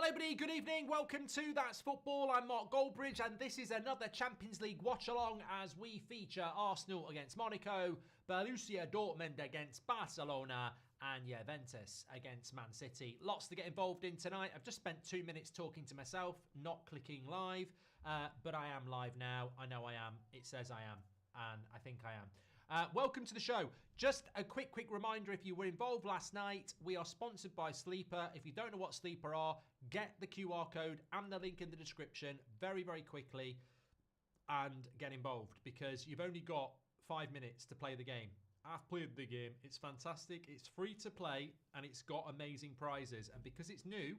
everybody, good evening. Welcome to That's Football. I'm Mark Goldbridge, and this is another Champions League watch-along as we feature Arsenal against Monaco, Borussia Dortmund against Barcelona, and Juventus against Man City. Lots to get involved in tonight. I've just spent 2 minutes talking to myself, not clicking live, but I am live now. I know I am. It says I am, and I think I am. Welcome to the show. Just a quick reminder, if you were involved last night, we are sponsored by Sleeper. If you don't know what Sleeper are, get the QR code and the link in the description very quickly and get involved, because you've only got 5 minutes to play the game. I've played the game. It's fantastic. It's free to play and it's got amazing prizes. And because it's new,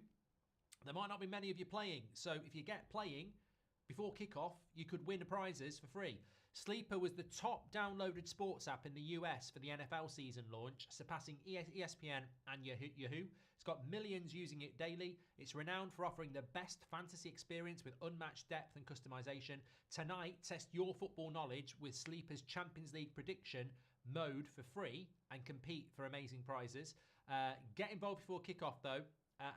there might not be many of you playing. So if you get playing before kickoff, you could win the prizes for free. Sleeper was the top downloaded sports app in the US for the NFL season launch, surpassing ESPN and Yahoo. It's got millions using it daily. It's renowned for offering the best fantasy experience with unmatched depth and customization. Tonight, test your football knowledge with Sleeper's Champions League prediction mode for free and compete for amazing prizes. Get involved before kickoff though.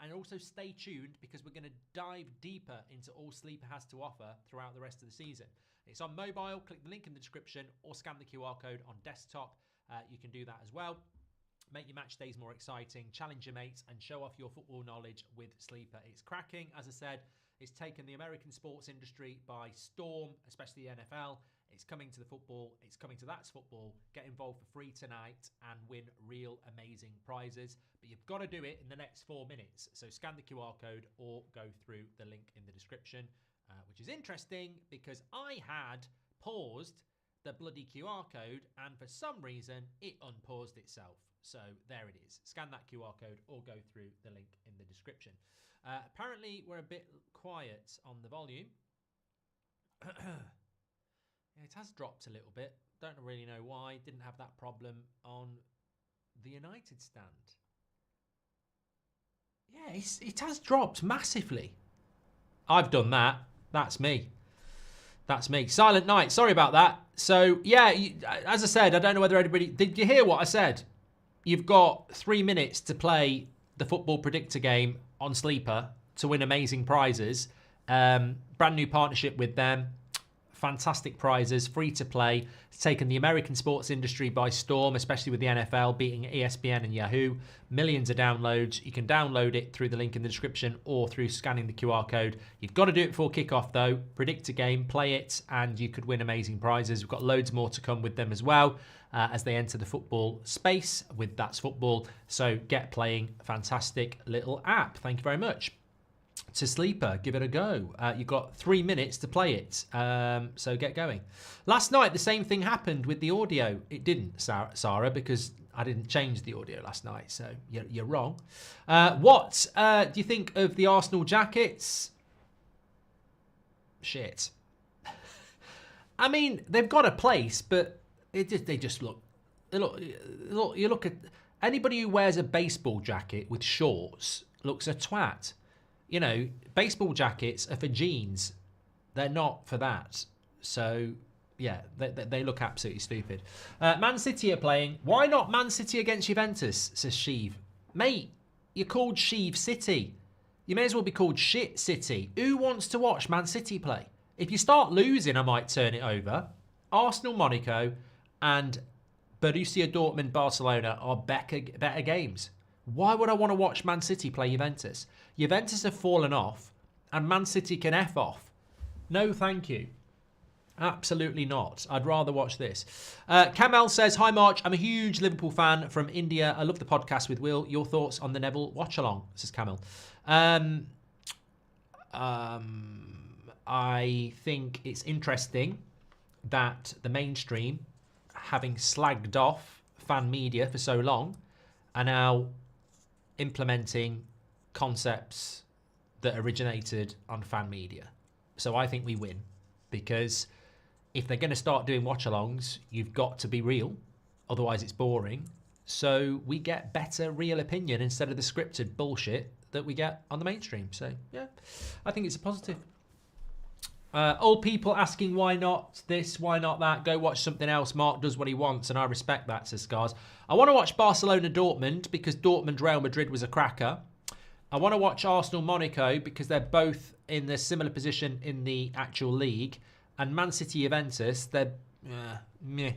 And also stay tuned, because we're going to dive deeper into all Sleeper has to offer throughout the rest of the season. It's on mobile. Click the link in the description or scan the QR code on desktop. You can do that as well. Make your match days more exciting, challenge your mates, and show off your football knowledge with Sleeper. It's cracking. As I said, it's taken the American sports industry by storm, especially the NFL. It's coming to the football. It's coming to That's Football. Get involved for free tonight and win real amazing prizes. But you've got to do it in the next 4 minutes. So scan the QR code or go through the link in the description, which is interesting because I had paused the bloody QR code and for some reason it unpaused itself. So there it is. Scan that QR code or go through the link in the description. Apparently we're a bit quiet on the volume. Yeah, it has dropped a little bit. Don't really know why. Didn't have that problem on the United stand. Yeah, it has dropped massively. I've done that. That's me. That's me. Silent night. Sorry about that. So, yeah, as I said, I don't know whether anybody... Did you hear what I said? You've got 3 minutes to play the football predictor game on Sleeper to win amazing prizes. Brand new partnership with them. Fantastic prizes, free to play. It's taken the American sports industry by storm, especially with the NFL beating ESPN and Yahoo. Millions of downloads. You can download it through the link in the description or through scanning the QR code. You've got to do it before kickoff though. Predict a game, play it, and you could win amazing prizes. We've got loads more to come with them as well as they enter the football space with That's Football. So get playing. Fantastic little app. Thank you very much to Sleeper. Give it a go. You've got 3 minutes to play it, so get going. Last night the same thing happened with the audio. It didn't, Sarah, because I didn't change the audio last night, so you're wrong. What do you think of the Arsenal jackets? Shit. I mean, they've got a place, but they just look. You look at anybody who wears a baseball jacket with shorts looks a twat. You know, baseball jackets are for jeans. They're not for that. So, yeah, they look absolutely stupid. Man City are playing. Why not Man City against Juventus, says Sheev. Mate, you're called Sheev City. You may as well be called Shit City. Who wants to watch Man City play? If you start losing, I might turn it over. Arsenal, Monaco, and Borussia Dortmund, Barcelona are better games. Why would I want to watch Man City play Juventus? Juventus have fallen off and Man City can F off. No, thank you. Absolutely not. I'd rather watch this. Kamel says, hi, March. I'm a huge Liverpool fan from India. I love the podcast with Will. Your thoughts on the Neville watch-along, says Kamel. I think it's interesting that the mainstream, having slagged off fan media for so long, are now implementing concepts that originated on fan media. So I think we win, because if they're going to start doing watch-alongs, you've got to be real, otherwise it's boring. So we get better real opinion instead of the scripted bullshit that we get on the mainstream. So yeah, I think it's a positive. Old people asking why not this, why not that. Go watch something else. Mark does what he wants, and I respect that, says Scars. I want to watch Barcelona Dortmund because Dortmund Real Madrid was a cracker. I want to watch Arsenal-Monaco because they're both in a similar position in the actual league. And Man City-Juventus, they're meh.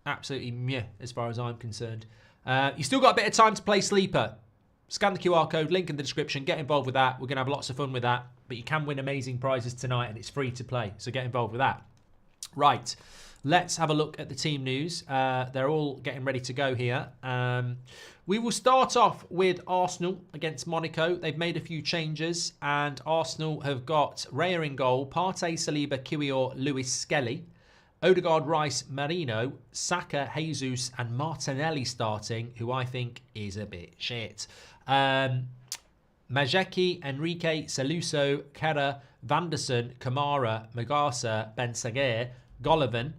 Absolutely meh as far as I'm concerned. You still got a bit of time to play Sleeper. Scan the QR code, link in the description. Get involved with that. We're going to have lots of fun with that. But you can win amazing prizes tonight and it's free to play. So get involved with that. Right. Let's have a look at the team news. They're all getting ready to go here. We will start off with Arsenal against Monaco. They've made a few changes and Arsenal have got Raya in goal, Partey, Saliba, Kiwior, Lewis, Skelly, Odegaard, Rice, Marino, Saka, Jesus and Martinelli starting, who I think is a bit shit. Majeki, Enrique, Saluso, Kera, Vanderson, Kamara, Magasa, Ben Saguer, Golovin,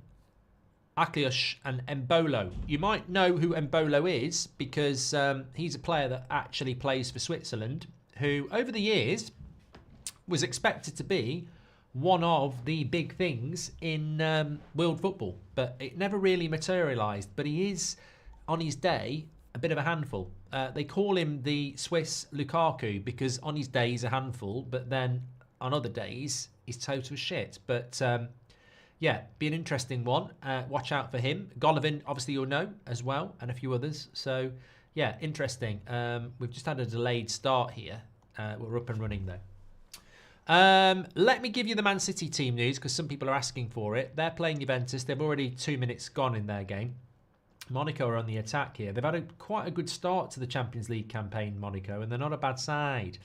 Akliush and Embolo. You might know who Embolo is because he's a player that actually plays for Switzerland, who over the years was expected to be one of the big things in world football, but it never really materialised. But he is, on his day, a bit of a handful. They call him the Swiss Lukaku because on his day he's a handful, but then on other days he's total shit. But yeah, be an interesting one. Watch out for him. Golovin, obviously you'll know as well, and a few others. So yeah, interesting. We've just had a delayed start here. We're up and running though. Let me give you the Man City team news because some people are asking for it. They're playing Juventus. They've already 2 minutes gone in their game. Monaco are on the attack here. They've had quite a good start to the Champions League campaign, Monaco, and they're not a bad side.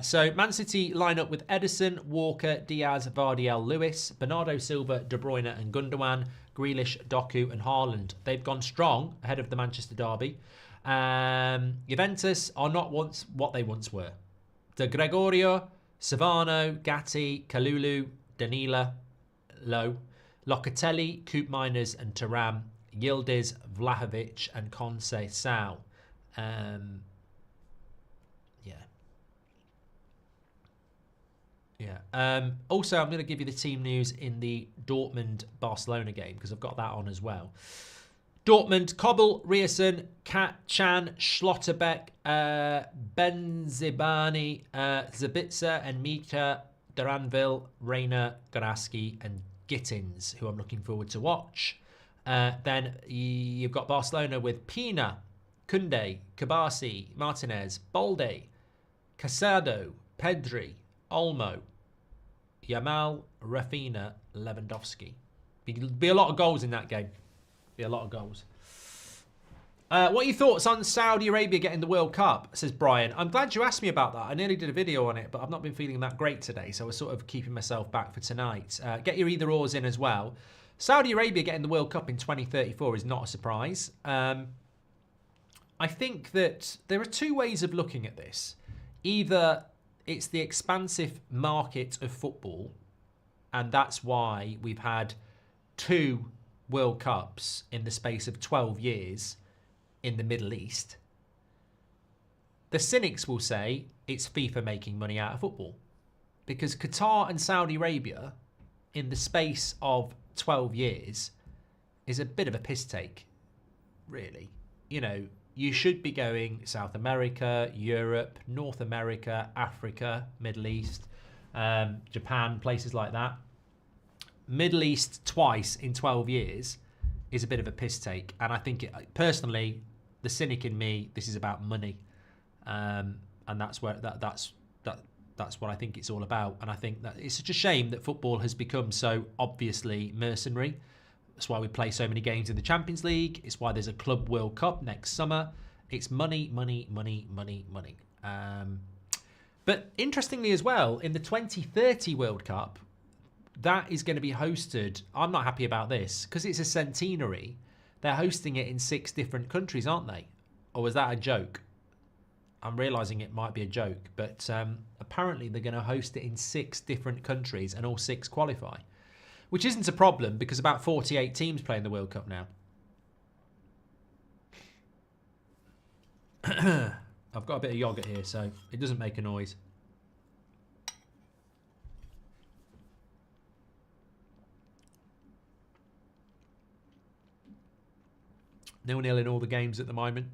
So Man City line up with Edison, Walker, Diaz, Vardiel, Lewis, Bernardo Silva, De Bruyne and Gundogan, Grealish, Doku and Haaland. They've gone strong ahead of the Manchester derby. Juventus are not what they once were. De Gregorio, Savano, Gatti, Kalulu, Danila, Lowe, Locatelli, Koopmeiners and Thuram, Yildiz, Vlahovic and Conceição. Also, I'm going to give you the team news in the Dortmund-Barcelona game because I've got that on as well. Dortmund, Kobel, Rierson, Chan, Schlotterbeck, Benzibani, Zabitzer and Mika, Duranville, Reina, Garaski and Gittins, who I'm looking forward to watch. Then you've got Barcelona with Pina, Kunde, Kabasi, Martinez, Balde, Casado, Pedri, Olmo, Yamal, Rafinha, Lewandowski. Be a lot of goals in that game. Be a lot of goals. What are your thoughts on Saudi Arabia getting the World Cup, says Brian. I'm glad you asked me about that. I nearly did a video on it, but I've not been feeling that great today, so I was sort of keeping myself back for tonight. Get your either ors in as well. Saudi Arabia getting the World Cup in 2034 is not a surprise. I think that there are two ways of looking at this. Either it's the expansive market of football, and that's why we've had 2 World Cups in the space of 12 years in the Middle East. The cynics will say it's FIFA making money out of football because Qatar and Saudi Arabia in the space of 12 years is a bit of a piss take, really. You know, you should be going South America, Europe, North America, Africa, Middle East, Japan, places like that. Middle East twice in 12 years is a bit of a piss take. And I think, personally, the cynic in me, this is about money. And that's where that's what I think it's all about. And I think that it's such a shame that football has become so obviously mercenary. That's why we play so many games in the Champions League. It's why there's a Club World Cup next summer. It's money, money, money, money, money. But interestingly as well, in the 2030 World Cup, that is going to be hosted. I'm not happy about this because it's a centenary. They're hosting it in 6 different countries, aren't they? Or was that a joke? I'm realising it might be a joke, but apparently they're going to host it in 6 different countries and all 6 qualify. Which isn't a problem because about 48 teams play in the World Cup now. I've got a bit of yoghurt here, so it doesn't make a noise. No 0 in all the games at the moment.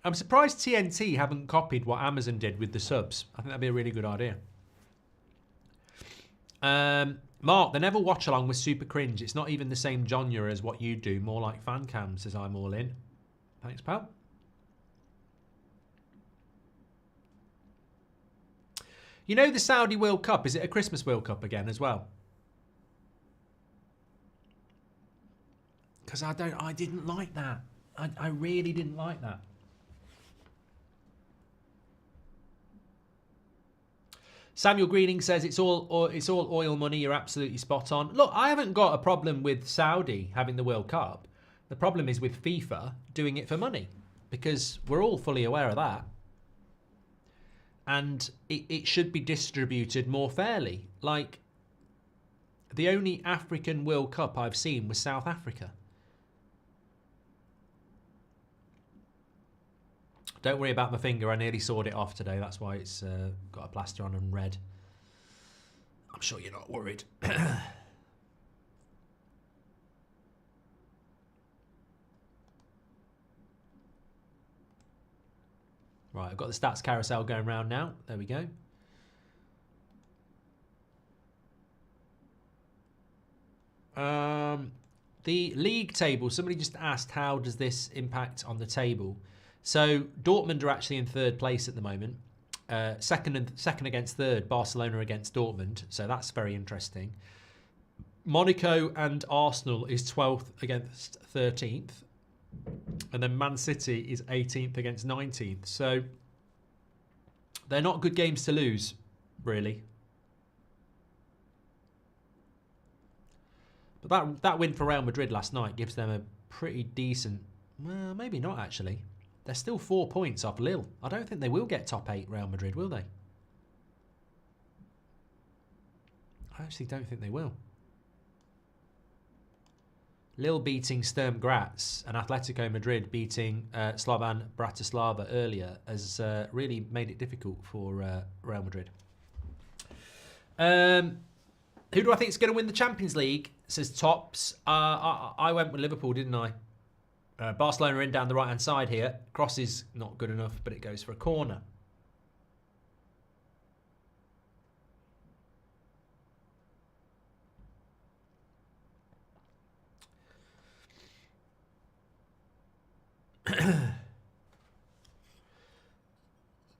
I'm surprised TNT haven't copied what Amazon did with the subs. I think that'd be a really good idea. Mark, the Neville Watchalong was super cringe. It's not even the same genre as what you do. More like fan cam, says I'm all in. Thanks, pal. You know the Saudi World Cup, is it a Christmas World Cup again as well? Because I didn't like that. I really didn't like that. Samuel Greening says it's all oil money. You're absolutely spot on. Look, I haven't got a problem with Saudi having the World Cup. The problem is with FIFA doing it for money, because we're all fully aware of that. And it should be distributed more fairly. Like, the only African World Cup I've seen was South Africa. Don't worry about my finger. I nearly sawed it off today. That's why it's got a plaster on and red. I'm sure you're not worried. Right, I've got the stats carousel going round now. There we go. The league table. Somebody just asked, how does this impact on the table? So Dortmund are actually in third place at the moment. Second against third, Barcelona against Dortmund. So that's very interesting. Monaco and Arsenal is 12th against 13th. And then Man City is 18th against 19th. So they're not good games to lose, really. But that win for Real Madrid last night gives them a pretty decent... Well, maybe not, actually. They're still 4 points off Lille. I don't think they will get top 8, Real Madrid, will they? I actually don't think they will. Lille beating Sturm Graz and Atletico Madrid beating Slovan Bratislava earlier has really made it difficult for Real Madrid. Who do I think is going to win the Champions League? Says Tops. I went with Liverpool, didn't I? Barcelona in down the right-hand side here. Cross is not good enough, but it goes for a corner.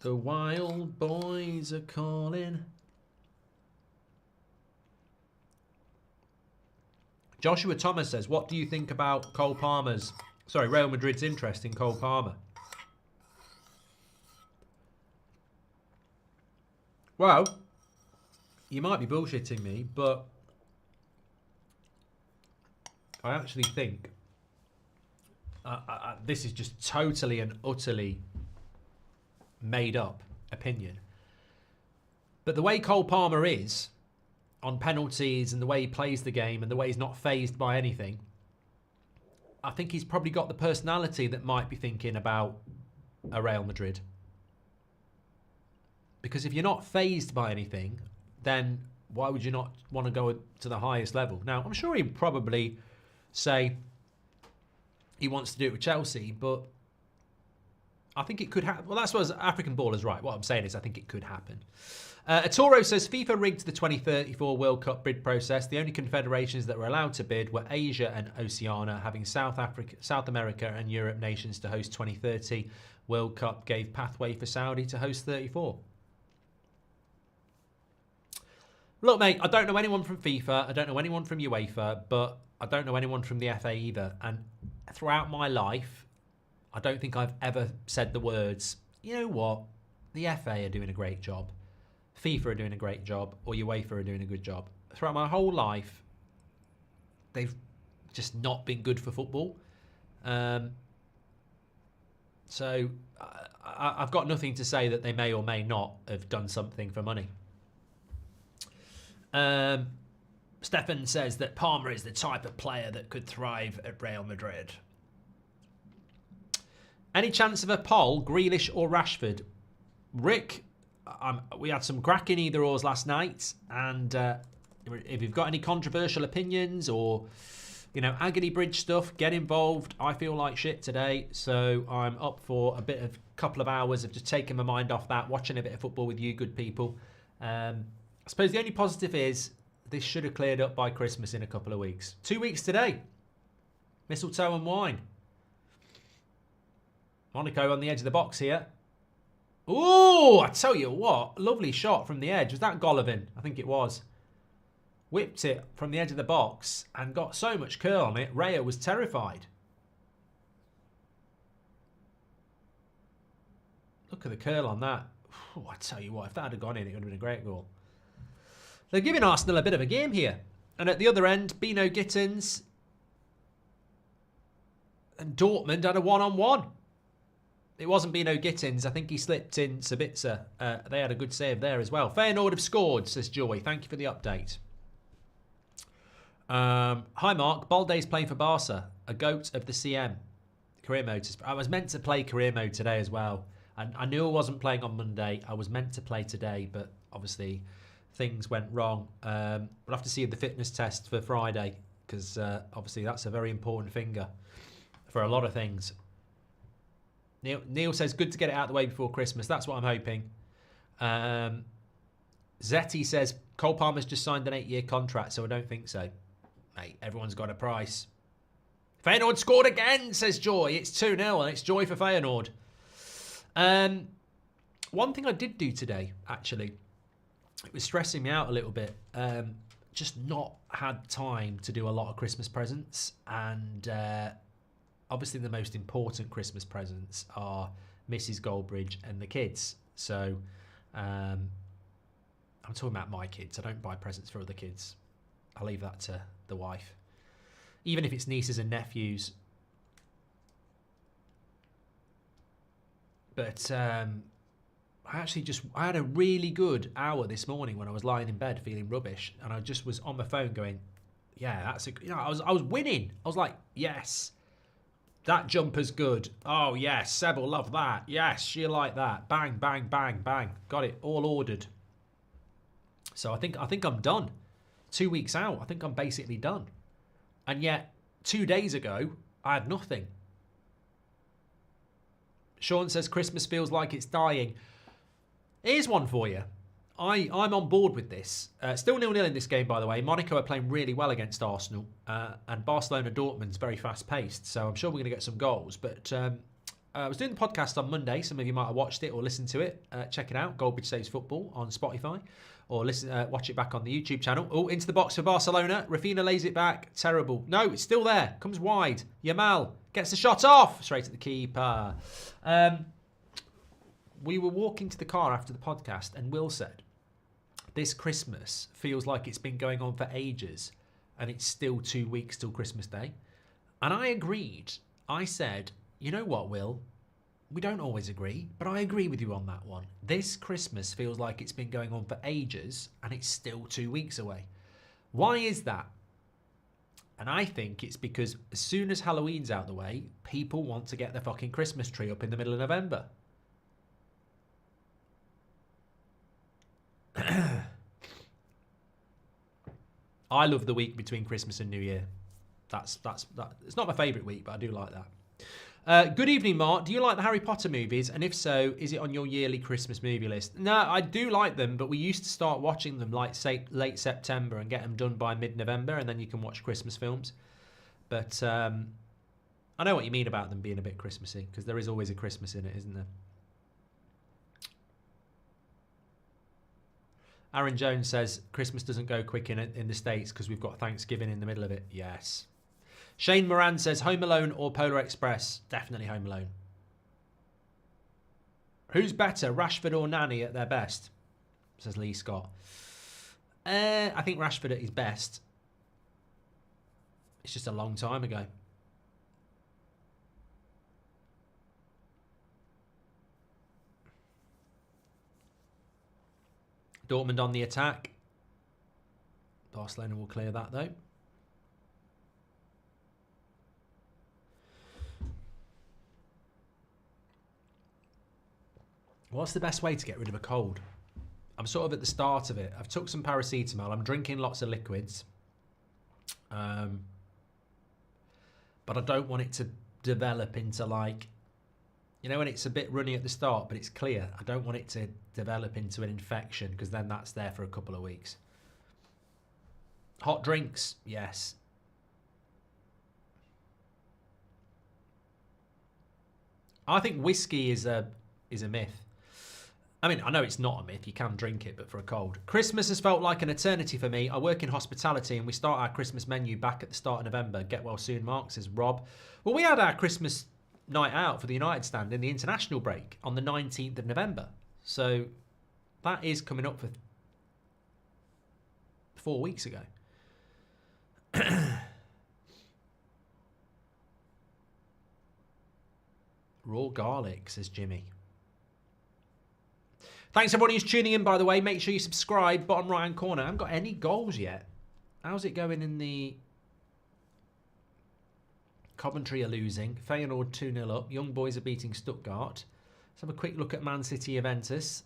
The wild boys are calling. Joshua Thomas says, what do you think about Real Madrid's interest in Cole Palmer? Well, you might be bullshitting me, but I actually think this is just totally and utterly made up opinion. But the way Cole Palmer is on penalties and the way he plays the game and the way he's not fazed by anything, I think he's probably got the personality that might be thinking about a Real Madrid. Because if you're not fazed by anything, then why would you not want to go to the highest level? Now, I'm sure he'd probably say he wants to do it with Chelsea, but I think it could happen. Well, that's what African ballers right. What I'm saying is I think it could happen. Atoro says, FIFA rigged the 2034 World Cup bid process. The only confederations that were allowed to bid were Asia and Oceania, having South America and Europe nations to host 2030. World Cup gave pathway for Saudi to host 34. Look, mate, I don't know anyone from FIFA. I don't know anyone from UEFA, but I don't know anyone from the FA either. And throughout my life, I don't think I've ever said the words, you know what, the FA are doing a great job, FIFA are doing a great job, or UEFA are doing a good job. Throughout my whole life, they've just not been good for football. So I've got nothing to say that they may or may not have done something for money. Stefan says that Palmer is the type of player that could thrive at Real Madrid. Any chance of a poll, Grealish or Rashford? Rick, we had some cracking either ors last night, and if you've got any controversial opinions or you know, Agony Bridge stuff, get involved. I feel like shit today, so I'm up for a couple of hours of just taking my mind off that, watching a bit of football with you good people. I suppose the only positive is this should have cleared up by Christmas in a couple of weeks. 2 weeks today. Mistletoe and wine. Monaco on the edge of the box here. Ooh, I tell you what, lovely shot from the edge. Was that Golovin? I think it was. Whipped it from the edge of the box and got so much curl on it, Raya was terrified. Look at the curl on that. Ooh, I tell you what, if that had gone in, it would have been a great goal. They're giving Arsenal a bit of a game here. And at the other end, Bino Gittins and Dortmund had a one-on-one. It wasn't Bino Gittins. I think he slipped in Sabitzer. They had a good save there as well. Feyenoord have scored, says Joy. Thank you for the update. Hi, Mark. Balde's playing for Barca. A goat of the CM. Career mode. I was meant to play career mode today as well. And I knew I wasn't playing on Monday. I was meant to play today, but obviously things went wrong. We'll have to see the fitness test for Friday because obviously that's a very important finger for a lot of things. Neil says, good to get it out of the way before Christmas. That's what I'm hoping. Zetti says, Cole Palmer's just signed an 8-year contract, so I don't think so. Mate, everyone's got a price. Feyenoord scored again, says Joy. It's 2-0, and it's joy for Feyenoord. One thing I did do today, actually, it was stressing me out a little bit. Just not had time to do a lot of Christmas presents, and obviously the most important Christmas presents are Mrs. Goldbridge and the kids. So I'm talking about my kids. I don't buy presents for other kids. I'll leave that to the wife. Even if it's nieces and nephews. But I had a really good hour this morning when I was lying in bed feeling rubbish, and I just was on my phone going, yeah, I was winning. I was like, yes. That jumper's good. Oh, yes. Seb will love that. Yes, she'll like that. Bang, bang, bang, bang. Got it all ordered. So I think I'm done. 2 weeks out, I think I'm basically done. And yet, 2 days ago, I had nothing. Sean says Christmas feels like it's dying. Here's one for you. I'm on board with this. Still 0-0 in this game, by the way. Monaco are playing really well against Arsenal. And Barcelona Dortmund's very fast-paced. So I'm sure we're going to get some goals. But I was doing the podcast on Monday. Some of you might have watched it or listened to it. Check it out. Goldbridge Saves Football on Spotify. Or watch it back on the YouTube channel. Oh, into the box for Barcelona. Rafinha lays it back. Terrible. No, it's still there. Comes wide. Yamal gets the shot off. Straight at the keeper. We were walking to the car after the podcast and Will said, this Christmas feels like it's been going on for ages and it's still 2 weeks till Christmas Day. And I agreed. I said, you know what, Will? We don't always agree, but I agree with you on that one. This Christmas feels like it's been going on for ages and it's still 2 weeks away. Why is that? And I think it's because as soon as Halloween's out the way, people want to get their fucking Christmas tree up in the middle of November. I love the week between Christmas and New Year. That's it's not my favourite week, but I do like that. Good evening, Mark. Do you like the Harry Potter movies? And if so, is it on your yearly Christmas movie list? No, I do like them, but we used to start watching them like say late September and get them done by mid-November, and then you can watch Christmas films. But I know what you mean about them being a bit Christmassy, because there is always a Christmas in it, isn't there? Aaron Jones says, Christmas doesn't go quick in the States because we've got Thanksgiving in the middle of it. Yes. Shane Moran says, Home Alone or Polar Express? Definitely Home Alone. Who's better, Rashford or Nani at their best? Says Lee Scott. I think Rashford at his best. It's just a long time ago. Dortmund on the attack. Barcelona will clear that though. What's the best way to get rid of a cold? I'm sort of at the start of it. I've took some paracetamol. I'm drinking lots of liquids. but I don't want it to develop into like, you know, when it's a bit runny at the start, but it's clear. I don't want it to develop into an infection because then that's there for a couple of weeks. Hot drinks, yes. I think whiskey is a myth. I mean, I know it's not a myth. You can drink it, but for a cold. Christmas has felt like an eternity for me. I work in hospitality and we start our Christmas menu back at the start of November. Get well soon, Mark, says Rob. Well, we had our Christmas night out for the United stand in the international break on the 19th of November. So that is coming up for 4 weeks ago. Raw garlic, says Jimmy. Thanks everyone who's tuning in, by the way. Make sure you subscribe. Bottom right-hand corner. I haven't got any goals yet. How's it going in the... Coventry are losing. Feyenoord 2-0 up. Young Boys are beating Stuttgart. Let's have a quick look at Man City Juventus.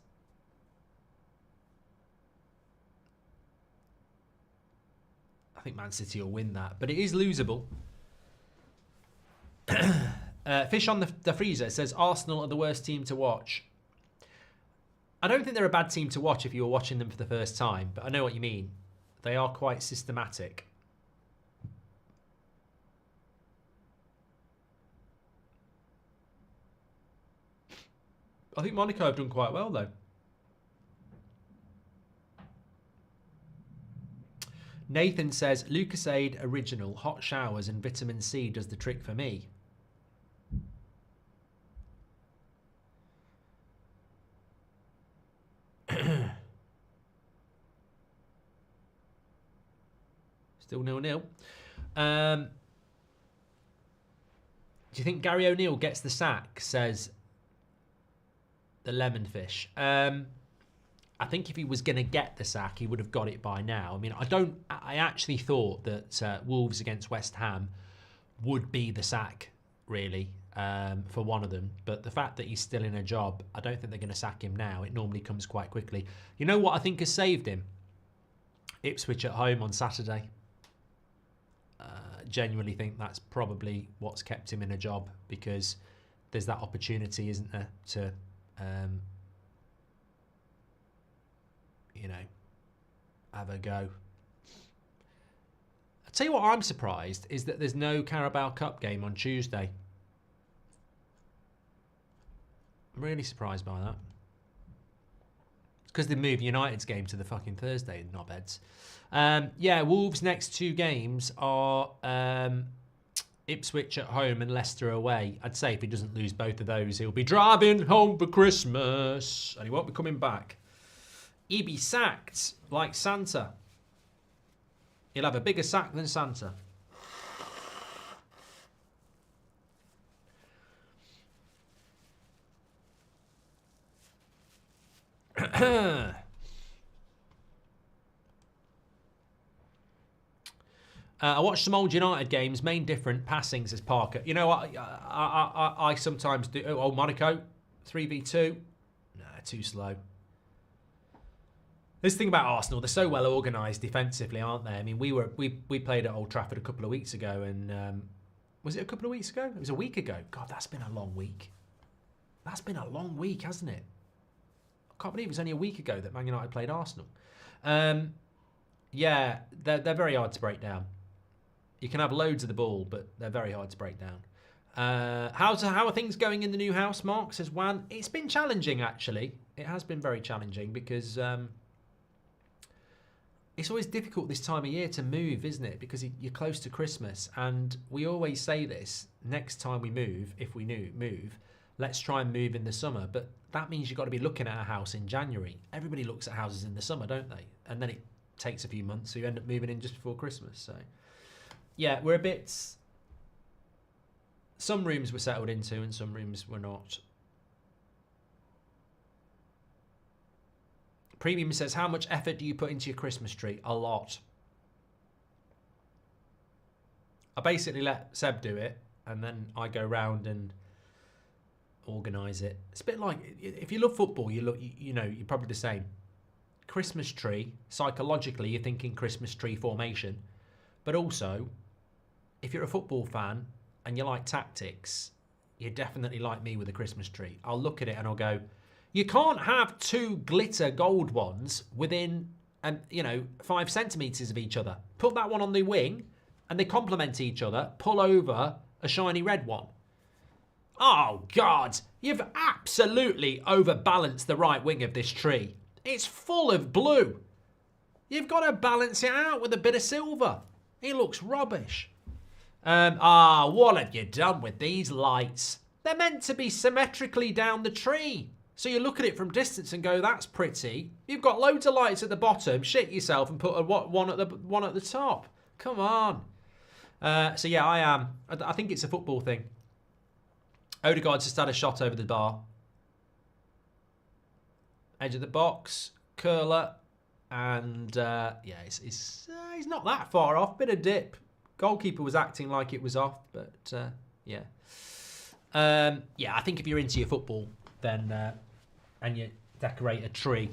I think Man City will win that, but it is losable. Fish on the freezer says Arsenal are the worst team to watch. I don't think they're a bad team to watch if you were watching them for the first time, but I know what you mean. They are quite systematic. I think Monaco have done quite well, though. Nathan says, Lucasade Original, hot showers and vitamin C does the trick for me. Still 0-0. Do you think Gary O'Neill gets the sack, says the Lemonfish? I think if he was going to get the sack, he would have got it by now. I mean, I actually thought that Wolves against West Ham would be the sack, really, for one of them. But the fact that he's still in a job, I don't think they're going to sack him now. It normally comes quite quickly. You know what I think has saved him? Ipswich at home on Saturday. Genuinely think that's probably what's kept him in a job, because there's that opportunity, isn't there, to... you know, have a go. I'll tell you what I'm surprised is that there's no Carabao Cup game on Tuesday. I'm really surprised by that. It's because they moved United's game to the fucking Thursday in knobheads. Yeah, Wolves' next two games are Ipswich at home and Leicester away. I'd say if he doesn't lose both of those, he'll be driving home for Christmas and he won't be coming back. He'll be sacked like Santa. He'll have a bigger sack than Santa. I watched some old United games. Main different, passing, says Parker. You know what? I sometimes do. Oh, Monaco, 3v2. Nah, too slow. This thing about Arsenal, they're so well organised defensively, aren't they? I mean, we played at Old Trafford a couple of weeks ago, and was it a couple of weeks ago? It was a week ago. God, that's been a long week. That's been a long week, hasn't it? I can't believe it was only a week ago that Man United played Arsenal. Yeah, they're very hard to break down. You can have loads of the ball, but they're very hard to break down. How are things going in the new house, Mark? Says Wan. It's been challenging, actually. It has been very challenging because it's always difficult this time of year to move, isn't it? Because you're close to Christmas, and we always say this, next time we move, if we move, let's try and move in the summer. But that means you've got to be looking at a house in January. Everybody looks at houses in the summer, don't they? And then it takes a few months, so you end up moving in just before Christmas. So, yeah, we're a bit... Some rooms we're settled into and some rooms we're not. Premium says, how much effort do you put into your Christmas tree? A lot. I basically let Seb do it, and then I go round and organise it. It's a bit like, if you love football, you know, you're probably the same. Christmas tree, psychologically, you're thinking Christmas tree formation. But also, if you're a football fan, and you like tactics, you're definitely like me with a Christmas tree. I'll look at it and I'll go, you can't have 2 glitter gold ones within, 5 centimetres of each other. Put that one on the wing and they complement each other. Pull over a shiny red one. Oh, God, you've absolutely overbalanced the right wing of this tree. It's full of blue. You've got to balance it out with a bit of silver. It looks rubbish. What have you done with these lights? They're meant to be symmetrically down the tree. So you look at it from distance and go, that's pretty. You've got loads of lights at the bottom. Shit yourself and put one at the top. Come on. So yeah, I am. I think it's a football thing. Odegaard's just had a shot over the bar. Edge of the box, curler, and he's not that far off. Bit of dip. Goalkeeper was acting like it was off, but yeah. I think if you're into your football, then and you decorate a tree,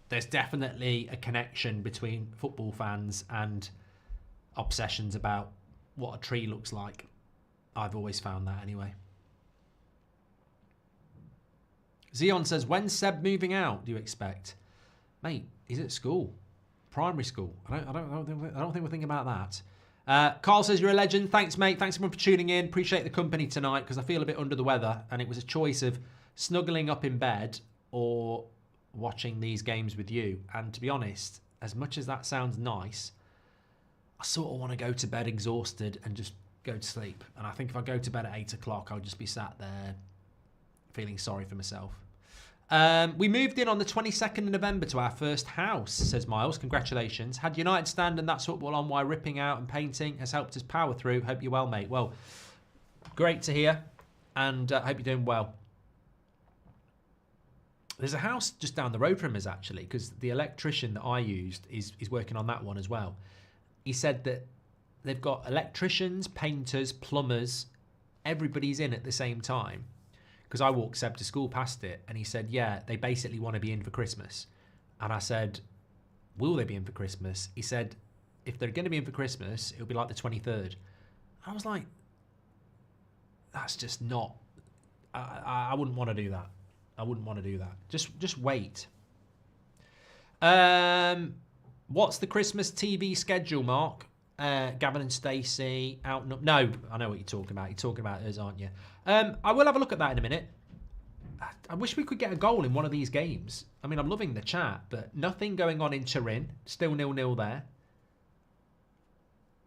there's definitely a connection between football fans and obsessions about what a tree looks like. I've always found that anyway. Zeon says, when's Seb moving out, do you expect? Mate, he's at school. Primary school. I don't think we're thinking about that. Carl says, you're a legend. Thanks, mate. Thanks everyone for tuning in. Appreciate the company tonight because I feel a bit under the weather and it was a choice of snuggling up in bed or watching these games with you. And to be honest, as much as that sounds nice, I sort of want to go to bed exhausted and just go to sleep. And I think if I go to bed at 8 o'clock, I'll just be sat there feeling sorry for myself. We moved in on the 22nd of November to our first house, says Miles. Congratulations. Had United stand and that's football on while ripping out and painting has helped us power through. Hope you're well, mate. Well, great to hear and hope you're doing well. There's a house just down the road from us, actually, because the electrician that I used is working on that one as well. He said that they've got electricians, painters, plumbers, everybody's in at the same time. Because I walked Seb to school past it and he said, yeah, they basically want to be in for Christmas. And I said, will they be in for Christmas? He said, if they're going to be in for Christmas, it'll be like the 23rd. I was like, that's just not, I wouldn't want to do that. I wouldn't want to do that. Just wait. What's the Christmas TV schedule, Mark? Gavin and Stacey out. No, I know what you're talking about. You're talking about us, aren't you? I will have a look at that in a minute. I wish we could get a goal in one of these games. I mean, I'm loving the chat, but nothing going on in Turin. Still 0-0 there.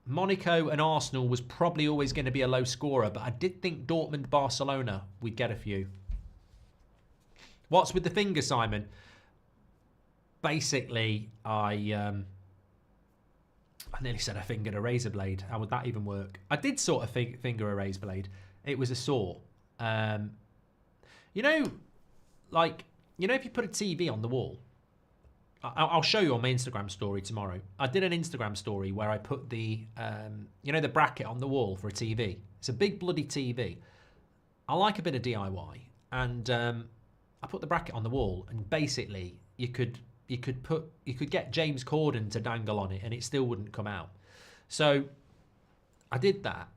Monaco and Arsenal was probably always going to be a low scorer, but I did think Dortmund, Barcelona, we'd get a few. What's with the finger, Simon? Basically, I nearly said I fingered a razor blade. How would that even work? I did sort of finger a razor blade. It was a saw. If you put a TV on the wall, I'll show you on my Instagram story tomorrow. I did an Instagram story where I put the bracket on the wall for a TV. It's a big bloody TV. I like a bit of DIY, and I put the bracket on the wall, and basically you could get James Corden to dangle on it and it still wouldn't come out. So I did that.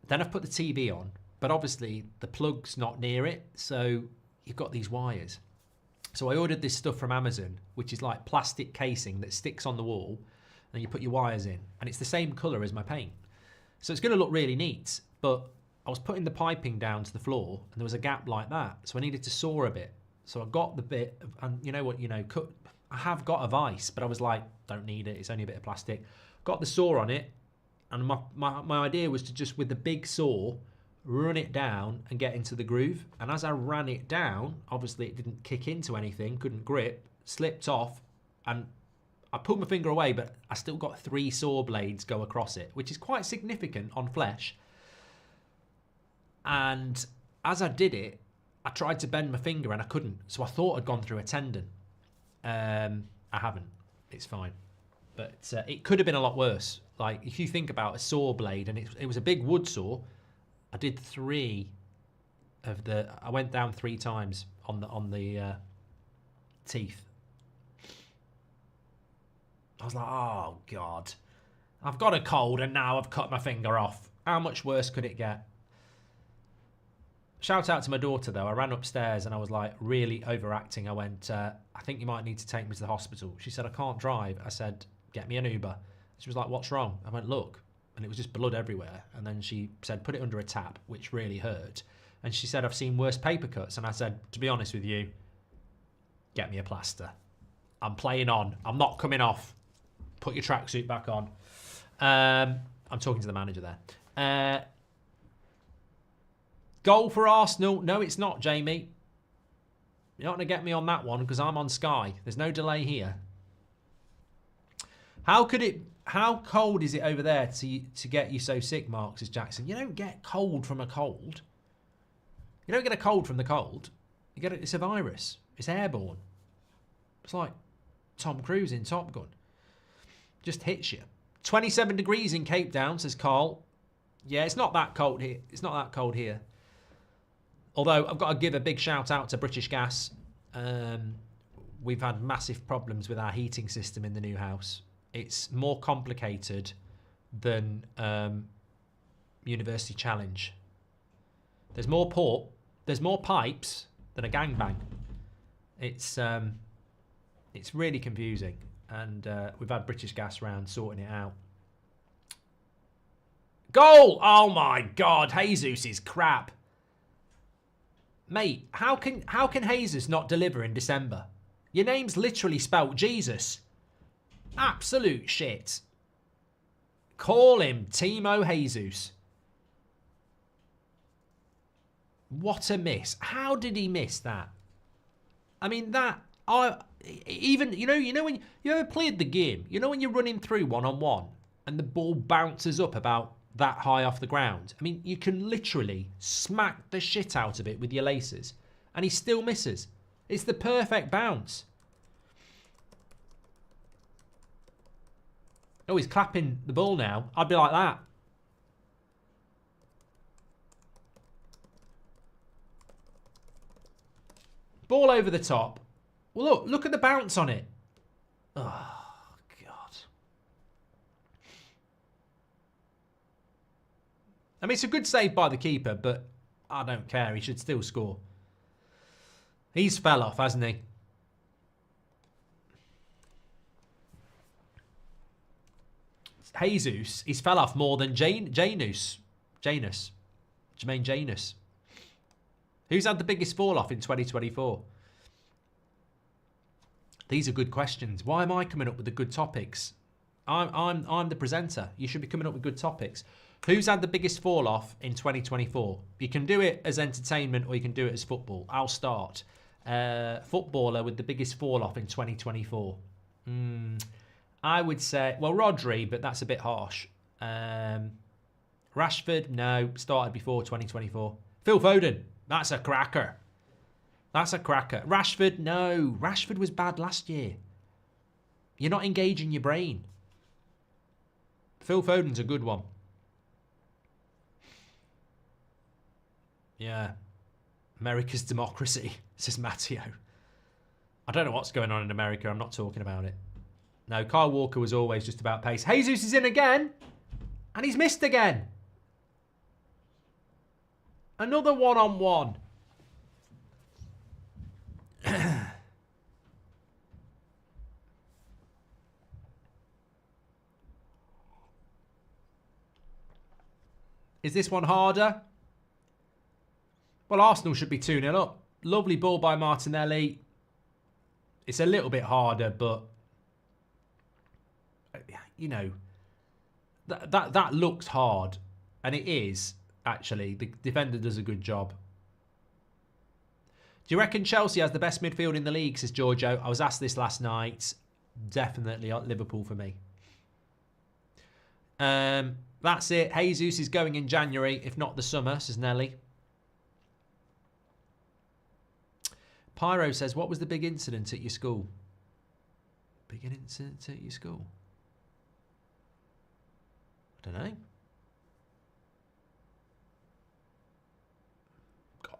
Then I've put the TV on, but obviously the plug's not near it, so you've got these wires. So I ordered this stuff from Amazon, which is like plastic casing that sticks on the wall, and you put your wires in, and it's the same colour as my paint. So it's going to look really neat, but I was putting the piping down to the floor, and there was a gap like that, so I needed to saw a bit. So I got the bit, and I have got a vise, but I was like, don't need it, it's only a bit of plastic. Got the saw on it, and my idea was to just, with the big saw, run it down and get into the groove. And as I ran it down, obviously it didn't kick into anything, couldn't grip, slipped off, and I pulled my finger away, but I still got 3 saw blades go across it, which is quite significant on flesh. And as I did it, I tried to bend my finger and I couldn't. So I thought I'd gone through a tendon. I haven't. It's fine. But it could have been a lot worse. Like, if you think about a saw blade, and it was a big wood saw, I did 3 of I went down 3 times on the teeth. I was like, oh, God. I've got a cold and now I've cut my finger off. How much worse could it get? Shout out to my daughter, though. I ran upstairs and I was like really overacting. I went, I think you might need to take me to the hospital. She said, I can't drive. I said, get me an Uber. She was like, what's wrong? I went, look. And it was just blood everywhere. And then she said, put it under a tap, which really hurt. And she said, I've seen worse paper cuts. And I said, to be honest with you, get me a plaster. I'm playing on. I'm not coming off. Put your tracksuit back on. I'm talking to the manager there. Goal for Arsenal. No, it's not, Jamie. You're not going to get me on that one because I'm on Sky. There's no delay here. How cold is it over there to get you so sick, Mark, says Jackson? You don't get cold from a cold. You don't get a cold from the cold. You get it's a virus. It's airborne. It's like Tom Cruise in Top Gun. Just hits you. 27 degrees in Cape Town, says Carl. Yeah, it's not that cold here. It's not that cold here. Although I've got to give a big shout out to British Gas. We've had massive problems with our heating system in the new house. It's more complicated than University Challenge. There's more pipes than a gangbang. It's really confusing, and we've had British Gas round sorting it out. Goal! Oh my God, Jesus is crap. Mate, how can Jesus not deliver in December? Your name's literally spelt Jesus. Absolute shit. Call him Timo Jesus. What a miss. How did he miss that? I mean, even you know when you ever played the game, you know when you're running through one-on-one and the ball bounces up about that high off the ground. I mean, you can literally smack the shit out of it with your laces and he still misses. It's the perfect bounce. Oh, he's clapping the ball now. I'd be like that. Ball over the top. Well, look at the bounce on it. Oh, God. I mean, it's a good save by the keeper, but I don't care. He should still score. He's fell off, hasn't he? Jesus, he's fell off more than Janus. Jermaine Janus. Who's had the biggest fall off in 2024? These are good questions. Why am I coming up with the good topics? I'm the presenter. You should be coming up with good topics. Who's had the biggest fall off in 2024? You can do it as entertainment or you can do it as football. I'll start. Footballer with the biggest fall off in 2024. I would say, well, Rodri, but that's a bit harsh. Rashford, no, started before 2024. Phil Foden, that's a cracker. That's a cracker. Rashford, no. Rashford was bad last year. You're not engaging your brain. Phil Foden's a good one. Yeah. America's democracy, says Matteo. I don't know what's going on in America. I'm not talking about it. No, Kyle Walker was always just about pace. Jesus is in again. And he's missed again. Another one-on-one. Is this one harder? Well, Arsenal should be 2-0 up. Lovely ball by Martinelli. It's a little bit harder, but you know, that looks hard, and it is actually. The defender does a good job. Do you reckon Chelsea has the best midfield in the league, says Giorgio? I was asked this last night. Definitely Liverpool for me. That's it. Jesus is going in January, if not the summer, says Nelly. Pyro says, what was the big incident at your school? Big incident at your school? I don't know.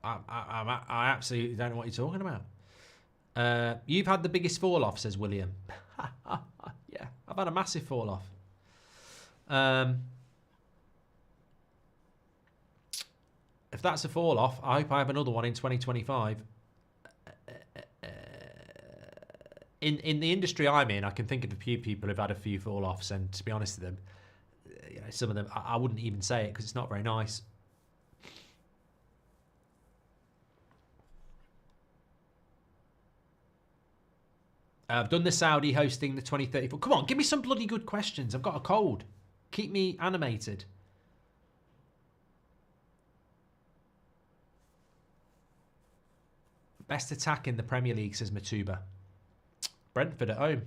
I absolutely don't know what you're talking about. You've had the biggest fall off, says William. Yeah, I've had a massive fall off. If that's a fall off, I hope I have another one in 2025. In the industry I'm in, I can think of a few people who've had a few fall offs, and to be honest with them, some of them I wouldn't even say it because it's not very nice. I've done the Saudi hosting the 2034. Come on, give me some bloody good questions. I've got a cold. Keep me animated. Best attack in the Premier League, says Matuba. Brentford at home.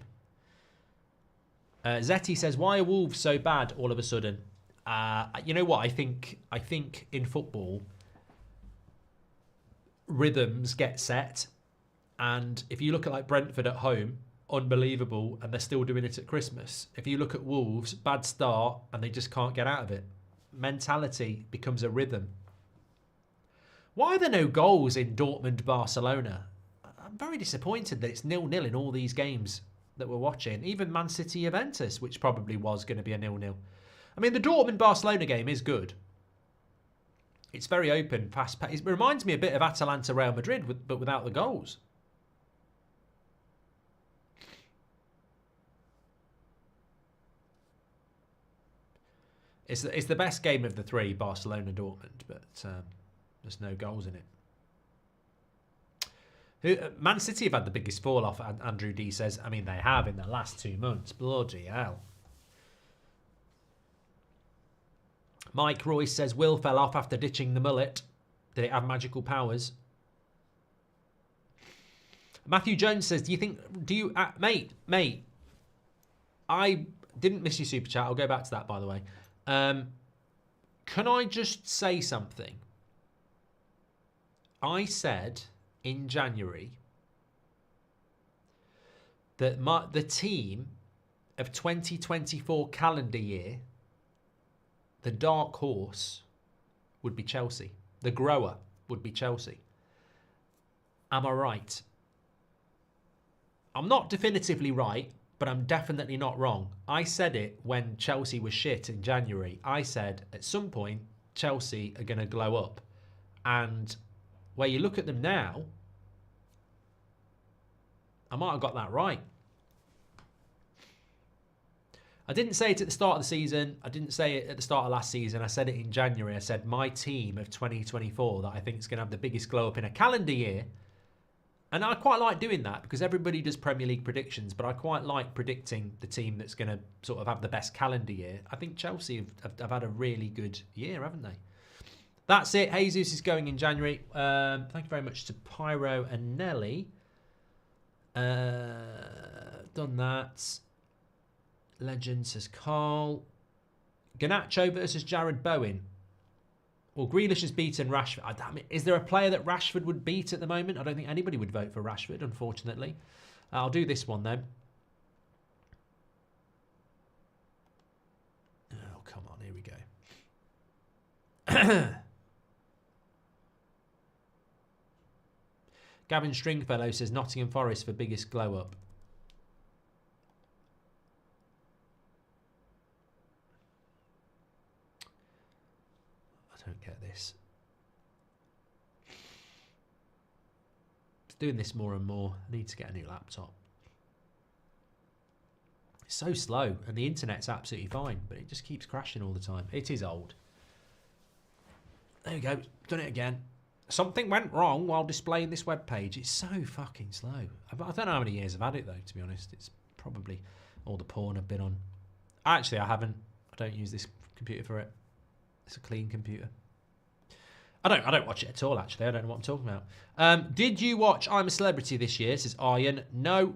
Zetti says, why are Wolves so bad all of a sudden? You know what? I think in football, rhythms get set. And if you look at like Brentford at home, unbelievable, and they're still doing it at Christmas. If you look at Wolves, bad start, and they just can't get out of it. Mentality becomes a rhythm. Why are there no goals in Dortmund, Barcelona? I'm very disappointed that it's 0-0 in all these games that we're watching. Even Man City Juventus, which probably was going to be a 0-0. I mean, the Dortmund-Barcelona game is good. It's very open, fast-paced. It reminds me a bit of Atalanta-Real Madrid, but without the goals. It's the best game of the three, Barcelona-Dortmund, but there's no goals in it. Man City have had the biggest fall off, Andrew D says. I mean, they have in the last 2 months. Bloody hell. Mike Royce says, Will fell off after ditching the mullet. Did it have magical powers? Matthew Jones says, mate, I didn't miss your super chat. I'll go back to that, by the way. Can I just say something? I said in January that the team of 2024 calendar year, the dark horse, would be Chelsea. The grower would be Chelsea. Am I right? I'm not definitively right, but I'm definitely not wrong. I said it when Chelsea was shit in January. I said at some point Chelsea are going to glow up. And where you look at them now, I might have got that right. I didn't say it at the start of the season. I didn't say it at the start of last season. I said it in January. I said my team of 2024 that I think is going to have the biggest glow up in a calendar year. And I quite like doing that because everybody does Premier League predictions, but I quite like predicting the team that's going to sort of have the best calendar year. I think Chelsea have had a really good year, haven't they? That's it. Jesus is going in January. Thank you very much to Pyro and Nelly. Done that. Legend, says Carl. Garnacho versus Jared Bowen. Well, Grealish has beaten Rashford. Damn it. Is there a player that Rashford would beat at the moment? I don't think anybody would vote for Rashford, unfortunately. I'll do this one, then. Oh, come on. Here we go. Gavin Stringfellow says Nottingham Forest for biggest glow up. I don't get this. It's doing this more and more. I need to get a new laptop. It's so slow and the internet's absolutely fine, but it just keeps crashing all the time. It is old. There we go. Done it again. Something went wrong while displaying this web page. It's so fucking slow. I don't know how many years I've had it though, to be honest. It's probably all the porn I've been on. Actually, I haven't. I don't use this computer for it. It's a clean computer. I don't watch it at all, actually. I don't know what I'm talking about. Did you watch I'm a Celebrity this year, says Aryan? No.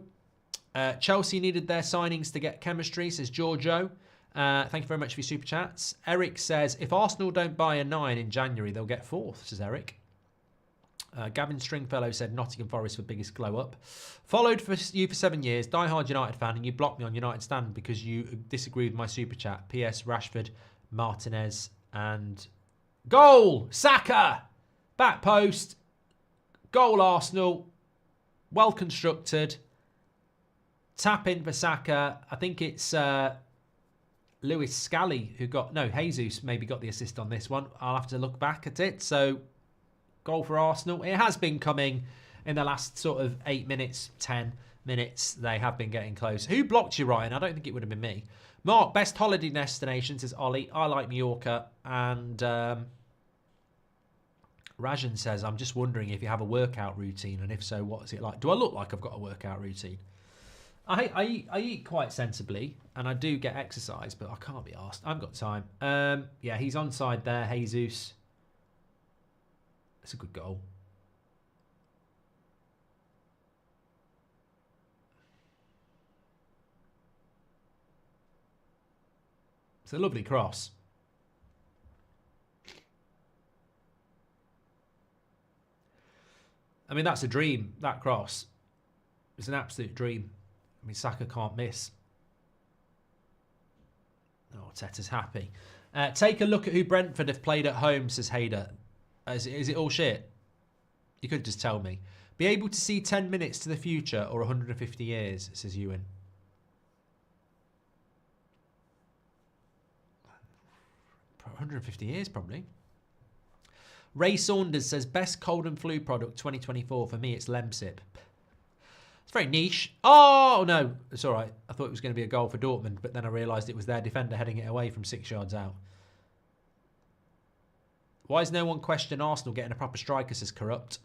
Chelsea needed their signings to get chemistry, says Giorgio. Thank you very much for your super chats. Eric says, if Arsenal don't buy a 9 in January, they'll get 4th, says Eric. Gavin Stringfellow said Nottingham Forest for biggest glow up. Followed you for 7 years, die-hard United fan, and you blocked me on United Stand because you disagree with my super chat. P.S. Rashford, Martinez, and goal! Saka! Back post. Goal Arsenal. Well constructed. Tap in for Saka. I think it's Lewis Scally, who got... No, Jesus maybe got the assist on this one. I'll have to look back at it. So, goal for Arsenal. It has been coming in the last sort of 8 minutes, 10 minutes. They have been getting close. Who blocked you, Ryan? I don't think it would have been me. Mark, best holiday destination, says Ollie. I like Mallorca. And Rajan says, I'm just wondering if you have a workout routine. And if so, what is it like? Do I look like I've got a workout routine? I eat quite sensibly, and I do get exercise, but I can't be asked. I haven't got time. Yeah, he's onside there, Jesus. That's a good goal. It's a lovely cross. I mean, that's a dream, that cross. It's an absolute dream. I mean, Saka can't miss. Oh, Teta's happy. Take a look at who Brentford have played at home, says Hader. Is it all shit? You could just tell me. Be able to see 10 minutes to the future or 150 years, says Ewan. For 150 years, probably. Ray Saunders says, best cold and flu product 2024. For me, it's Lemsip. It's very niche. Oh, no. It's all right. I thought it was going to be a goal for Dortmund, but then I realised it was their defender heading it away from 6 yards out. Why is no one questioning Arsenal getting a proper striker, says Corrupt?